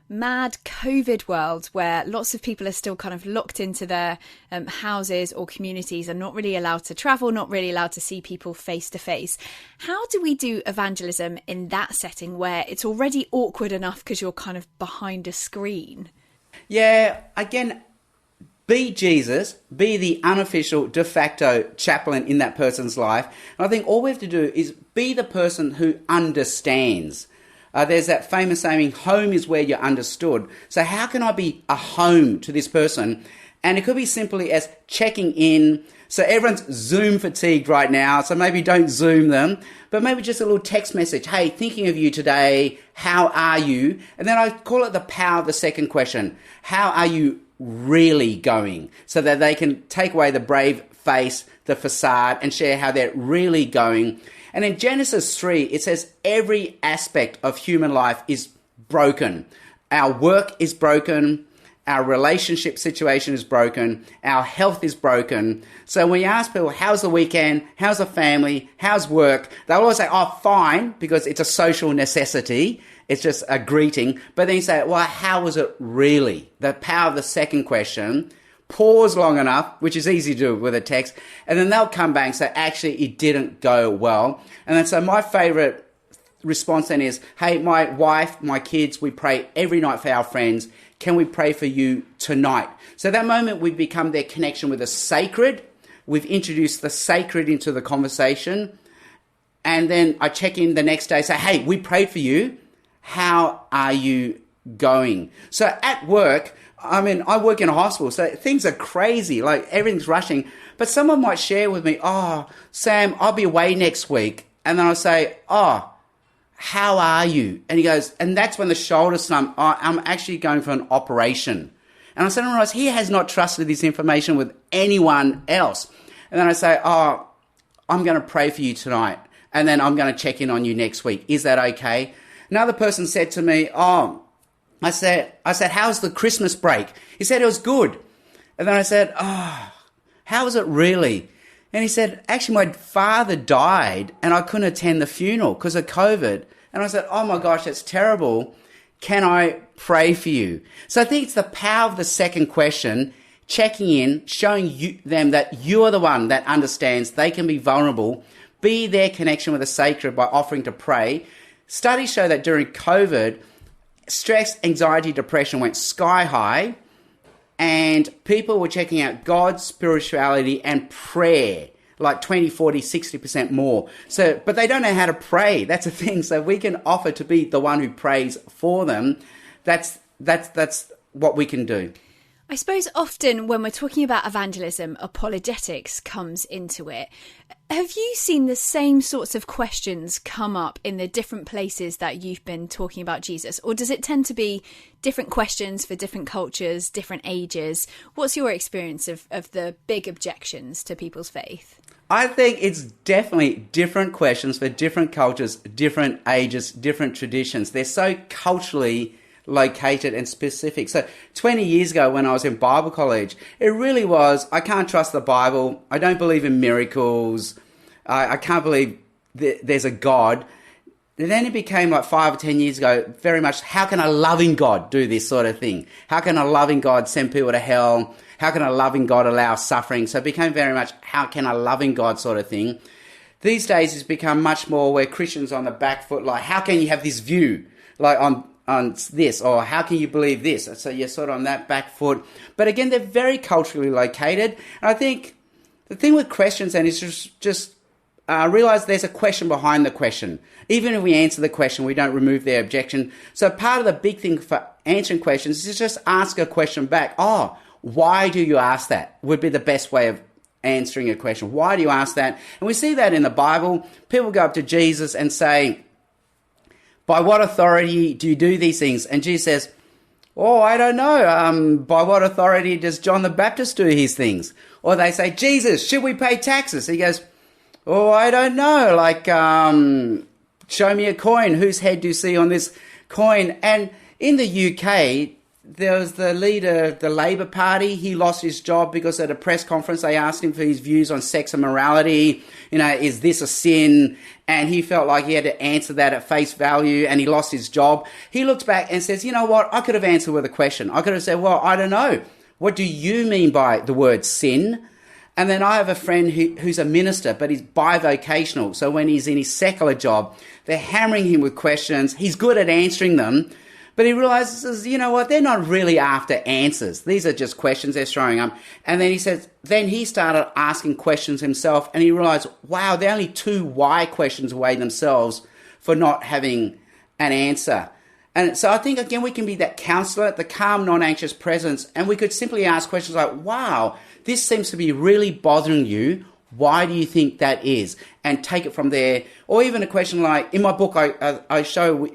mad COVID world where lots of people are still kind of locked into their houses or communities and not really allowed to travel, not really allowed to see people face to face. How do we do evangelism in that setting where it's already awkward enough because you're kind of behind a screen? Yeah, again, be Jesus, be the unofficial de facto chaplain in that person's life. And I think all we have to do is be the person who understands. There's that famous saying, home is where you're understood. So how can I be a home to this person? And it could be simply as checking in. So everyone's Zoom fatigued right now, so maybe don't Zoom them, but maybe just a little text message. Hey, thinking of you today. How are you? And then I call it the power of the second question. How are you really going? So that they can take away the brave face, the facade, and share how they're really going. And in Genesis 3, it says every aspect of human life is broken. Our work is broken. our relationship situation is broken, our health is broken. So when you ask people, how's the weekend, how's the family, how's work, they'll always say, oh, fine, because it's a social necessity. It's just a greeting. But then you say, well, how was it really? The power of the second question. Pause long enough, which is easy to do with a text, and then they'll come back and say, actually, it didn't go well. And then so my favourite response then is, hey, my wife, my kids, we pray every night for our friends. Can we pray for you tonight? So that moment we've become their connection with the sacred. We've introduced the sacred into the conversation. And then I check in the next day, say, hey, we prayed for you. How are you going? So at work, I mean, I work in a hospital, so things are crazy, like everything's rushing. But someone might share with me, oh, Sam, I'll be away next week. And then I'll say, oh, how are you? And he goes, and that's when the shoulders slump. Oh, I'm actually going for an operation. And I suddenly realize he has not trusted this information with anyone else. And then I say, oh, I'm going to pray for you tonight. And then I'm going to check in on you next week. Is that okay? Another person said to me, oh, I said, how's the Christmas break? He said it was good. And then I said, oh, how was it really? And he said, actually, my father died and I couldn't attend the funeral because of COVID. And I said, oh my gosh, that's terrible. Can I pray for you? So I think it's the power of the second question, checking in, showing them that you are the one that understands they can be vulnerable, be their connection with the sacred by offering to pray. Studies show that during COVID, stress, anxiety, depression went sky high, and people were checking out God, spirituality, and prayer, like 20, 40, 60% more. So, but they don't know how to pray. That's the thing. So we can offer to be the one who prays for them. That's what we can do. I suppose often when we're talking about evangelism, apologetics comes into it. Have you seen the same sorts of questions come up in the different places that you've been talking about Jesus? Or does it tend to be different questions for different cultures, different ages? What's your experience of the big objections to people's faith? I think it's definitely different questions for different cultures, different ages, different traditions. They're so culturally located and specific. So 20 years ago when I was in Bible college, it really was, I can't trust the Bible. I don't believe in miracles. I can't believe there's a God. And then it became like 5 or 10 years ago, very much, how can a loving God do this sort of thing? How can a loving God send people to hell? How can a loving God allow suffering? So it became very much, how can a loving God sort of thing? These days it's become much more where Christians on the back foot, like, how can you have this view? Like on this, or how can you believe this? So you're sort of on that back foot. But again, they're very culturally located. And I think the thing with questions then is just realize there's a question behind the question. Even if we answer the question, we don't remove their objection. So part of the big thing for answering questions is just ask a question back. Oh, why do you ask that? Would be the best way of answering a question. Why do you ask that? And we see that in the Bible. People go up to Jesus and say, by what authority do you do these things? And Jesus says, oh, I don't know. By what authority does John the Baptist do his things? Or they say, Jesus, should we pay taxes? He goes, oh, I don't know. Like, show me a coin. Whose head do you see on this coin? And in the UK, there was the leader of the Labour Party. He lost his job because at a press conference they asked him for his views on sex and morality. You know, is this a sin? And he felt like he had to answer that at face value, and he lost his job. He looks back and says, you know what? I could have answered with a question. I could have said, well, I don't know. What do you mean by the word sin? And then I have a friend who's a minister, but he's bivocational. So when he's in his secular job, they're hammering him with questions. He's good at answering them. But he realizes, you know what, they're not really after answers. These are just questions they're throwing up. And then he says, then he started asking questions himself, and he realized, wow, they're only 2 why questions away themselves for not having an answer. And so I think, again, we can be that counselor, the calm, non-anxious presence, and we could simply ask questions like, wow, this seems to be really bothering you. Why do you think that is? And take it from there. Or even a question like, in my book, I show...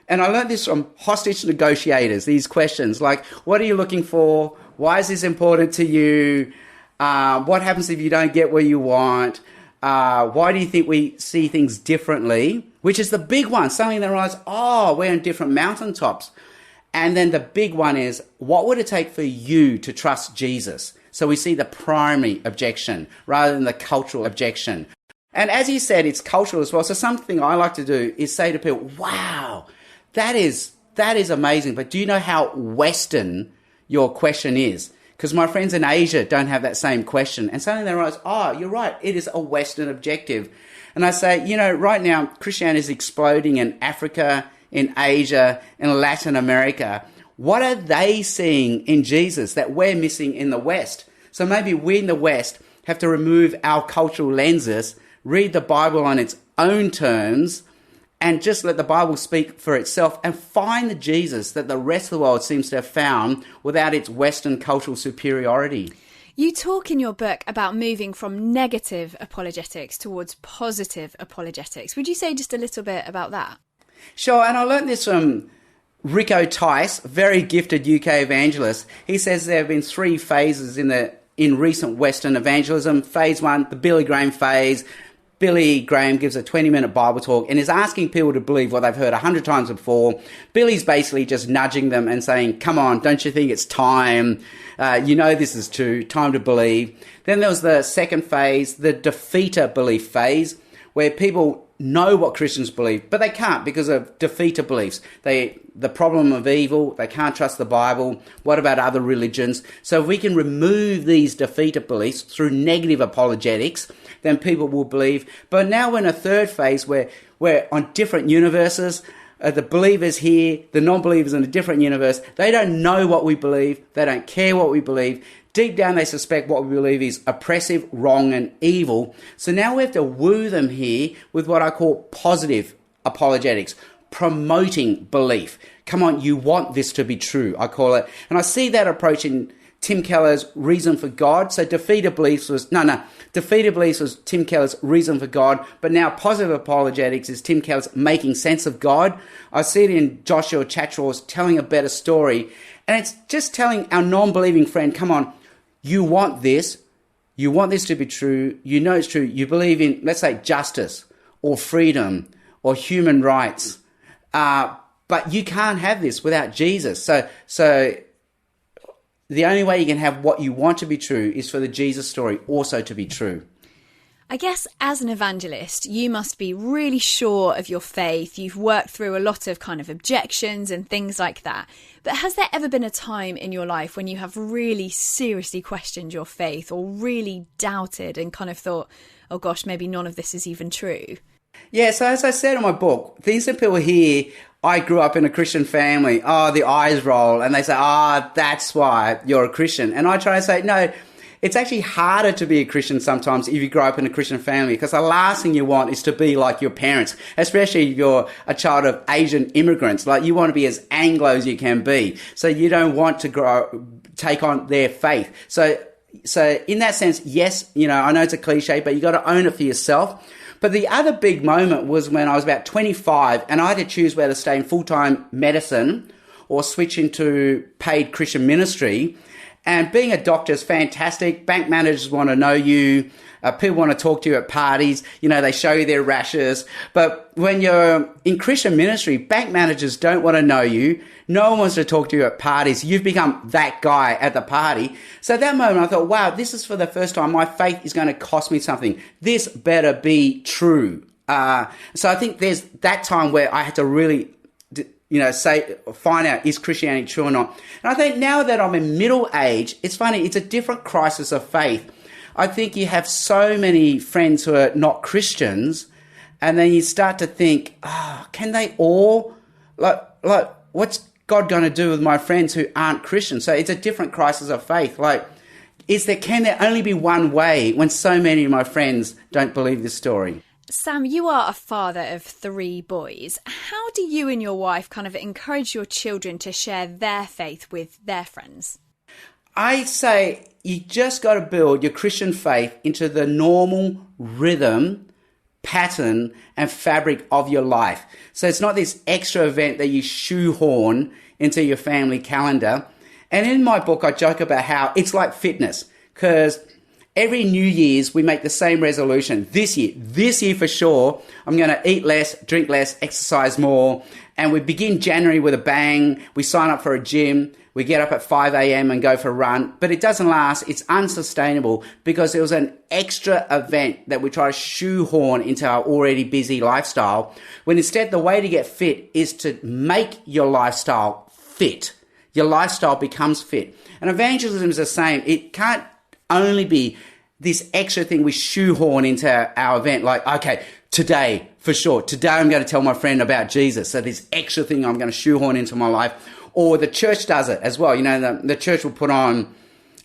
And I learned this from hostage negotiators, these questions like, what are you looking for? Why is this important to you? What happens if you don't get what you want? Why do you think we see things differently? Which is the big one. Suddenly they realize, oh, we're on different mountaintops. And then the big one is, what would it take for you to trust Jesus? So we see the primary objection rather than the cultural objection. And as you said, it's cultural as well. So something I like to do is say to people, wow, that is amazing. But do you know how Western your question is? Because my friends in Asia don't have that same question. And suddenly they realize, oh, you're right, it is a Western objective. And I say, right now Christianity is exploding in Africa, in Asia, in Latin America. What are they seeing in Jesus that we're missing in the West? So maybe we in the West have to remove our cultural lenses, read the Bible on its own terms, and just let the Bible speak for itself and find the Jesus that the rest of the world seems to have found without its Western cultural superiority. You talk in your book about moving from negative apologetics towards positive apologetics. Would you say just a little bit about that? Sure, and I learned this from Rico Tice, very gifted UK evangelist. He says there have been 3 phases in recent Western evangelism. Phase 1, the Billy Graham phase. Billy Graham gives a 20-minute Bible talk and is asking people to believe what they've heard 100 times before. Billy's basically just nudging them and saying, come on, don't you think it's time? This is true, time to believe. Then there was the second phase, the defeater belief phase, where people know what Christians believe, but they can't because of defeater beliefs. The problem of evil, they can't trust the Bible. What about other religions? So if we can remove these defeater beliefs through negative apologetics, then people will believe. But now we're in a third phase where we're on different universes. The believers here, the non-believers in a different universe, they don't know what we believe. They don't care what we believe. Deep down, they suspect what we believe is oppressive, wrong, and evil. So now we have to woo them here with what I call positive apologetics, promoting belief. Come on, you want this to be true, I call it. And I see that approach in Tim Keller's Reason for God. So defeated beliefs was Tim Keller's Reason for God, but now positive apologetics is Tim Keller's Making Sense of God. I see it in Joshua Chatraw's Telling a Better Story. And it's just telling our non-believing friend, come on, you want this to be true, you know it's true, you believe in, let's say, justice or freedom or human rights, but you can't have this without Jesus. So the only way you can have what you want to be true is for the Jesus story also to be true. I guess as an evangelist, you must be really sure of your faith. You've worked through a lot of kind of objections and things like that. But has there ever been a time in your life when you have really seriously questioned your faith or really doubted and kind of thought, oh gosh, maybe none of this is even true? Yeah, so as I said in my book, things that people hear, I grew up in a Christian family, the eyes roll, and they say, that's why you're a Christian. And I try to say, no, it's actually harder to be a Christian sometimes if you grow up in a Christian family, because the last thing you want is to be like your parents, especially if you're a child of Asian immigrants. Like, you want to be as Anglo as you can be. So you don't want to take on their faith. So in that sense, yes, I know it's a cliche, but you got to own it for yourself. But the other big moment was when I was about 25 and I had to choose whether to stay in full-time medicine or switch into paid Christian ministry. And being a doctor is fantastic. Bank managers want to know you. People want to talk to you at parties. They show you their rashes. But when you're in Christian ministry, bank managers don't want to know you. No one wants to talk to you at parties. You've become that guy at the party. So at that moment, I thought, wow, this is for the first time. My faith is going to cost me something. This better be true. So I think there's that time where I had to really find out, is Christianity true or not? And I think now that I'm in middle age, it's funny, it's a different crisis of faith. I think you have so many friends who are not Christians, and then you start to think, can they all, like, what's God going to do with my friends who aren't Christians? So it's a different crisis of faith. Like, can there only be one way when so many of my friends don't believe this story? Sam, you are a father of 3 boys. How do you and your wife kind of encourage your children to share their faith with their friends? I say you just got to build your Christian faith into the normal rhythm, pattern, and fabric of your life. So it's not this extra event that you shoehorn into your family calendar. And in my book, I joke about how it's like fitness, because every New Year's, we make the same resolution. This year for sure, I'm going to eat less, drink less, exercise more. And we begin January with a bang. We sign up for a gym. We get up at 5 a.m. and go for a run. But it doesn't last. It's unsustainable because it was an extra event that we try to shoehorn into our already busy lifestyle, when instead the way to get fit is to make your lifestyle fit. Your lifestyle becomes fit. And evangelism is the same. It can't only be this extra thing we shoehorn into our event, like, okay, today, for sure, today I'm going to tell my friend about Jesus. So this extra thing I'm going to shoehorn into my life. Or the church does it as well. You know, the church will put on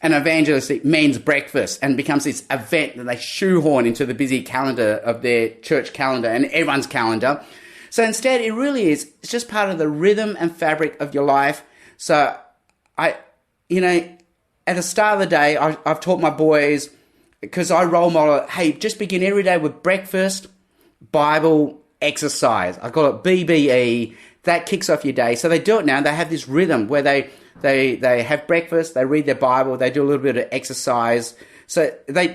an evangelistic men's breakfast and becomes this event that they shoehorn into the busy calendar of their church calendar and everyone's calendar. So instead, it really is, it's just part of the rhythm and fabric of your life. So at the start of the day, I've taught my boys, because I role model, hey, just begin every day with breakfast, Bible, exercise. I call it BBE. That kicks off your day. So they do it now. They have this rhythm where they have breakfast, they read their Bible, they do a little bit of exercise. So they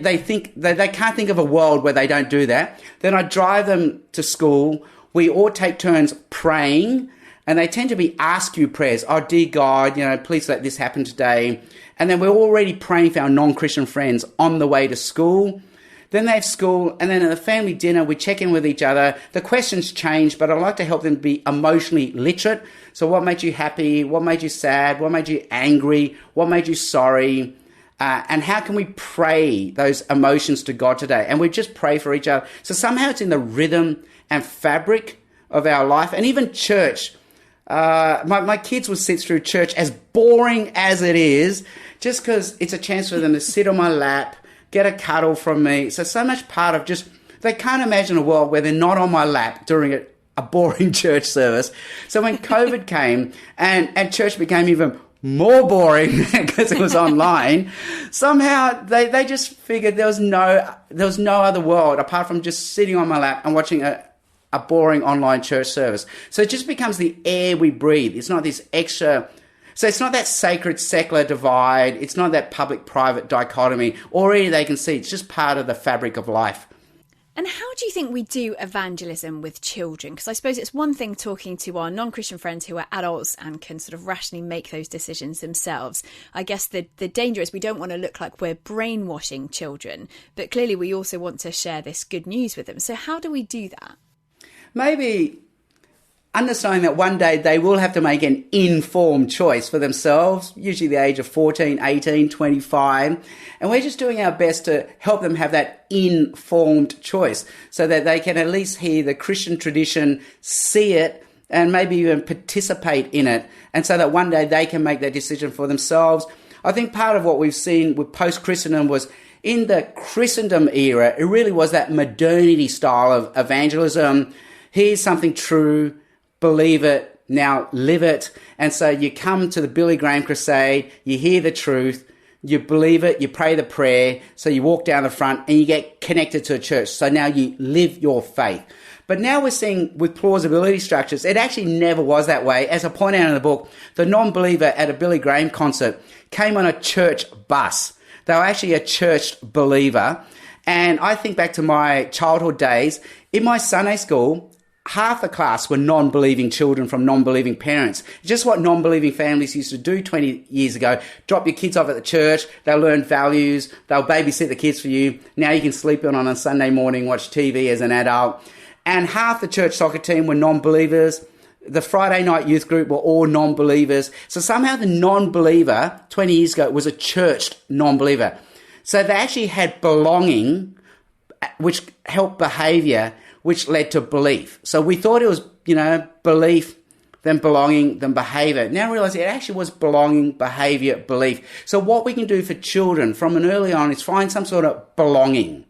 can't think of a world where they don't do that. Then I drive them to school. We all take turns praying, and they tend to be ask you prayers. Oh, dear God, please let this happen today. And then we're already praying for our non-Christian friends on the way to school. Then they have school, and then at the family dinner, we check in with each other. The questions change, but I like to help them be emotionally literate. So what made you happy? What made you sad? What made you angry? What made you sorry? And how can we pray those emotions to God today? And we just pray for each other. So somehow it's in the rhythm and fabric of our life. And even church. My kids will sit through church, as boring as it is, just because it's a chance for them to sit on my lap, get a cuddle from me. So much part of just, they can't imagine a world where they're not on my lap during a boring church service. So when COVID came and church became even more boring because it was online, somehow they just figured there was no other world apart from just sitting on my lap and watching a boring online church service. So it just becomes the air we breathe. It's not this extra. So it's not that sacred secular divide. It's not that public-private dichotomy. Already they can see it's just part of the fabric of life. And how do you think we do evangelism with children? Because I suppose it's one thing talking to our non-Christian friends who are adults and can sort of rationally make those decisions themselves. I guess the danger is we don't want to look like we're brainwashing children, but clearly we also want to share this good news with them. So how do we do that? Maybe understanding that one day they will have to make an informed choice for themselves, usually the age of 14, 18, 25. And we're just doing our best to help them have that informed choice so that they can at least hear the Christian tradition, see it, and maybe even participate in it. And so that one day they can make that decision for themselves. I think part of what we've seen with post-Christendom was in the Christendom era, it really was that modernity style of evangelism. Here's something true. Believe it, now live it. And so you come to the Billy Graham crusade, you hear the truth, you believe it, you pray the prayer, so you walk down the front and you get connected to a church. So now you live your faith. But now we're seeing with plausibility structures, it actually never was that way. As I point out in the book, the non-believer at a Billy Graham concert came on a church bus. They were actually a church believer. And I think back to my childhood days, in my Sunday school, half the class were non-believing children from non-believing parents. Just what non-believing families used to do 20 years ago. Drop your kids off at the church, they'll learn values, they'll babysit the kids for you. Now you can sleep in on a Sunday morning, watch TV as an adult. And half the church soccer team were non-believers. The Friday night youth group were all non-believers. So somehow the non-believer 20 years ago was a church non-believer. So they actually had belonging, which helped behaviour, which led to belief. So we thought it was, belief, then belonging, then behaviour. Now I realise it actually was belonging, behaviour, belief. So what we can do for children from an early on is find some sort of belonging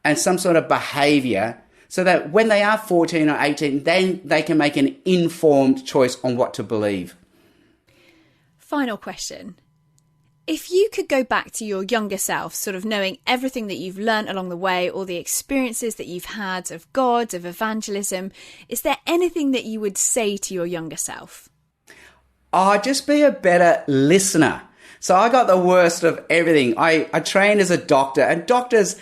and some sort of behaviour so that when they are 14 or 18, then they can make an informed choice on what to believe. Final question. If you could go back to your younger self, sort of knowing everything that you've learned along the way, all the experiences that you've had of God, of evangelism, is there anything that you would say to your younger self? Just be a better listener. So I got the worst of everything. I trained as a doctor, and doctors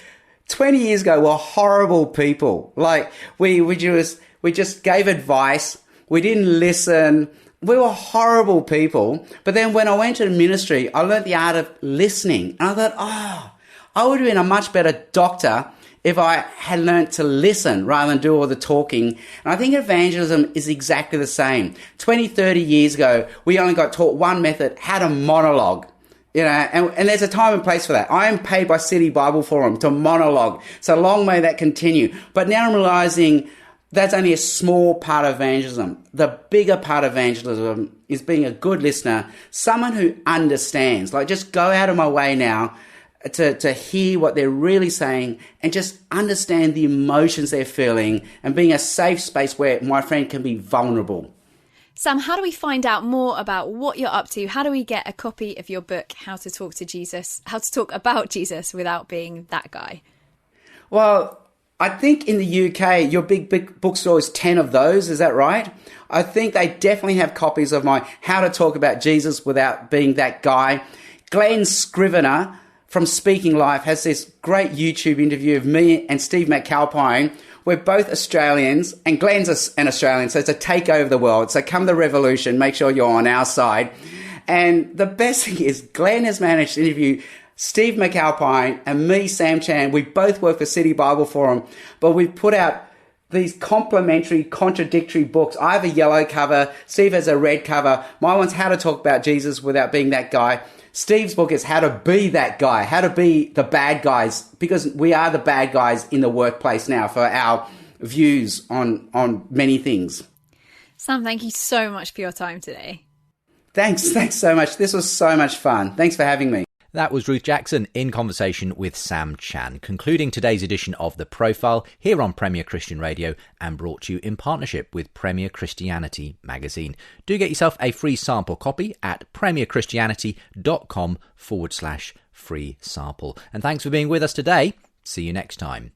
20 years ago were horrible people. Like, we just gave advice. We didn't listen. We were horrible people. But then when I went to ministry, I learned the art of listening. And I thought, I would have been a much better doctor if I had learnt to listen rather than do all the talking. And I think evangelism is exactly the same. 20, 30 years ago, we only got taught one method, how to monologue. And there's a time and place for that. I am paid by City Bible Forum to monologue. So long may that continue. But now I'm realizing that's only a small part of evangelism. The bigger part of evangelism is being a good listener, someone who understands. Like, just go out of my way now to hear what they're really saying and just understand the emotions they're feeling, and being a safe space where my friend can be vulnerable. Sam, how do we find out more about what you're up to? How do we get a copy of your book, How to Talk About Jesus Without Being That Guy? Well, I think in the UK, your big bookstore is 10 of those. Is that right? I think they definitely have copies of my How to Talk About Jesus Without Being That Guy. Glenn Scrivener from Speaking Life has this great YouTube interview of me and Steve McAlpine. We're both Australians, and Glenn's an Australian, so it's a takeover of the world. So come the revolution, make sure you're on our side. And the best thing is Glenn has managed to interview Steve McAlpine and me, Sam Chan. We both work for City Bible Forum, but we've put out these complementary, contradictory books. I have a yellow cover. Steve has a red cover. My one's How to Talk About Jesus Without Being That Guy. Steve's book is How to Be That Guy, how to be the bad guys, because we are the bad guys in the workplace now for our views on many things. Sam, thank you so much for your time today. Thanks so much. This was so much fun. Thanks for having me. That was Ruth Jackson in conversation with Sam Chan, concluding today's edition of The Profile here on Premier Christian Radio, and brought to you in partnership with Premier Christianity magazine. Do get yourself a free sample copy at premierchristianity.com/free sample. And thanks for being with us today. See you next time.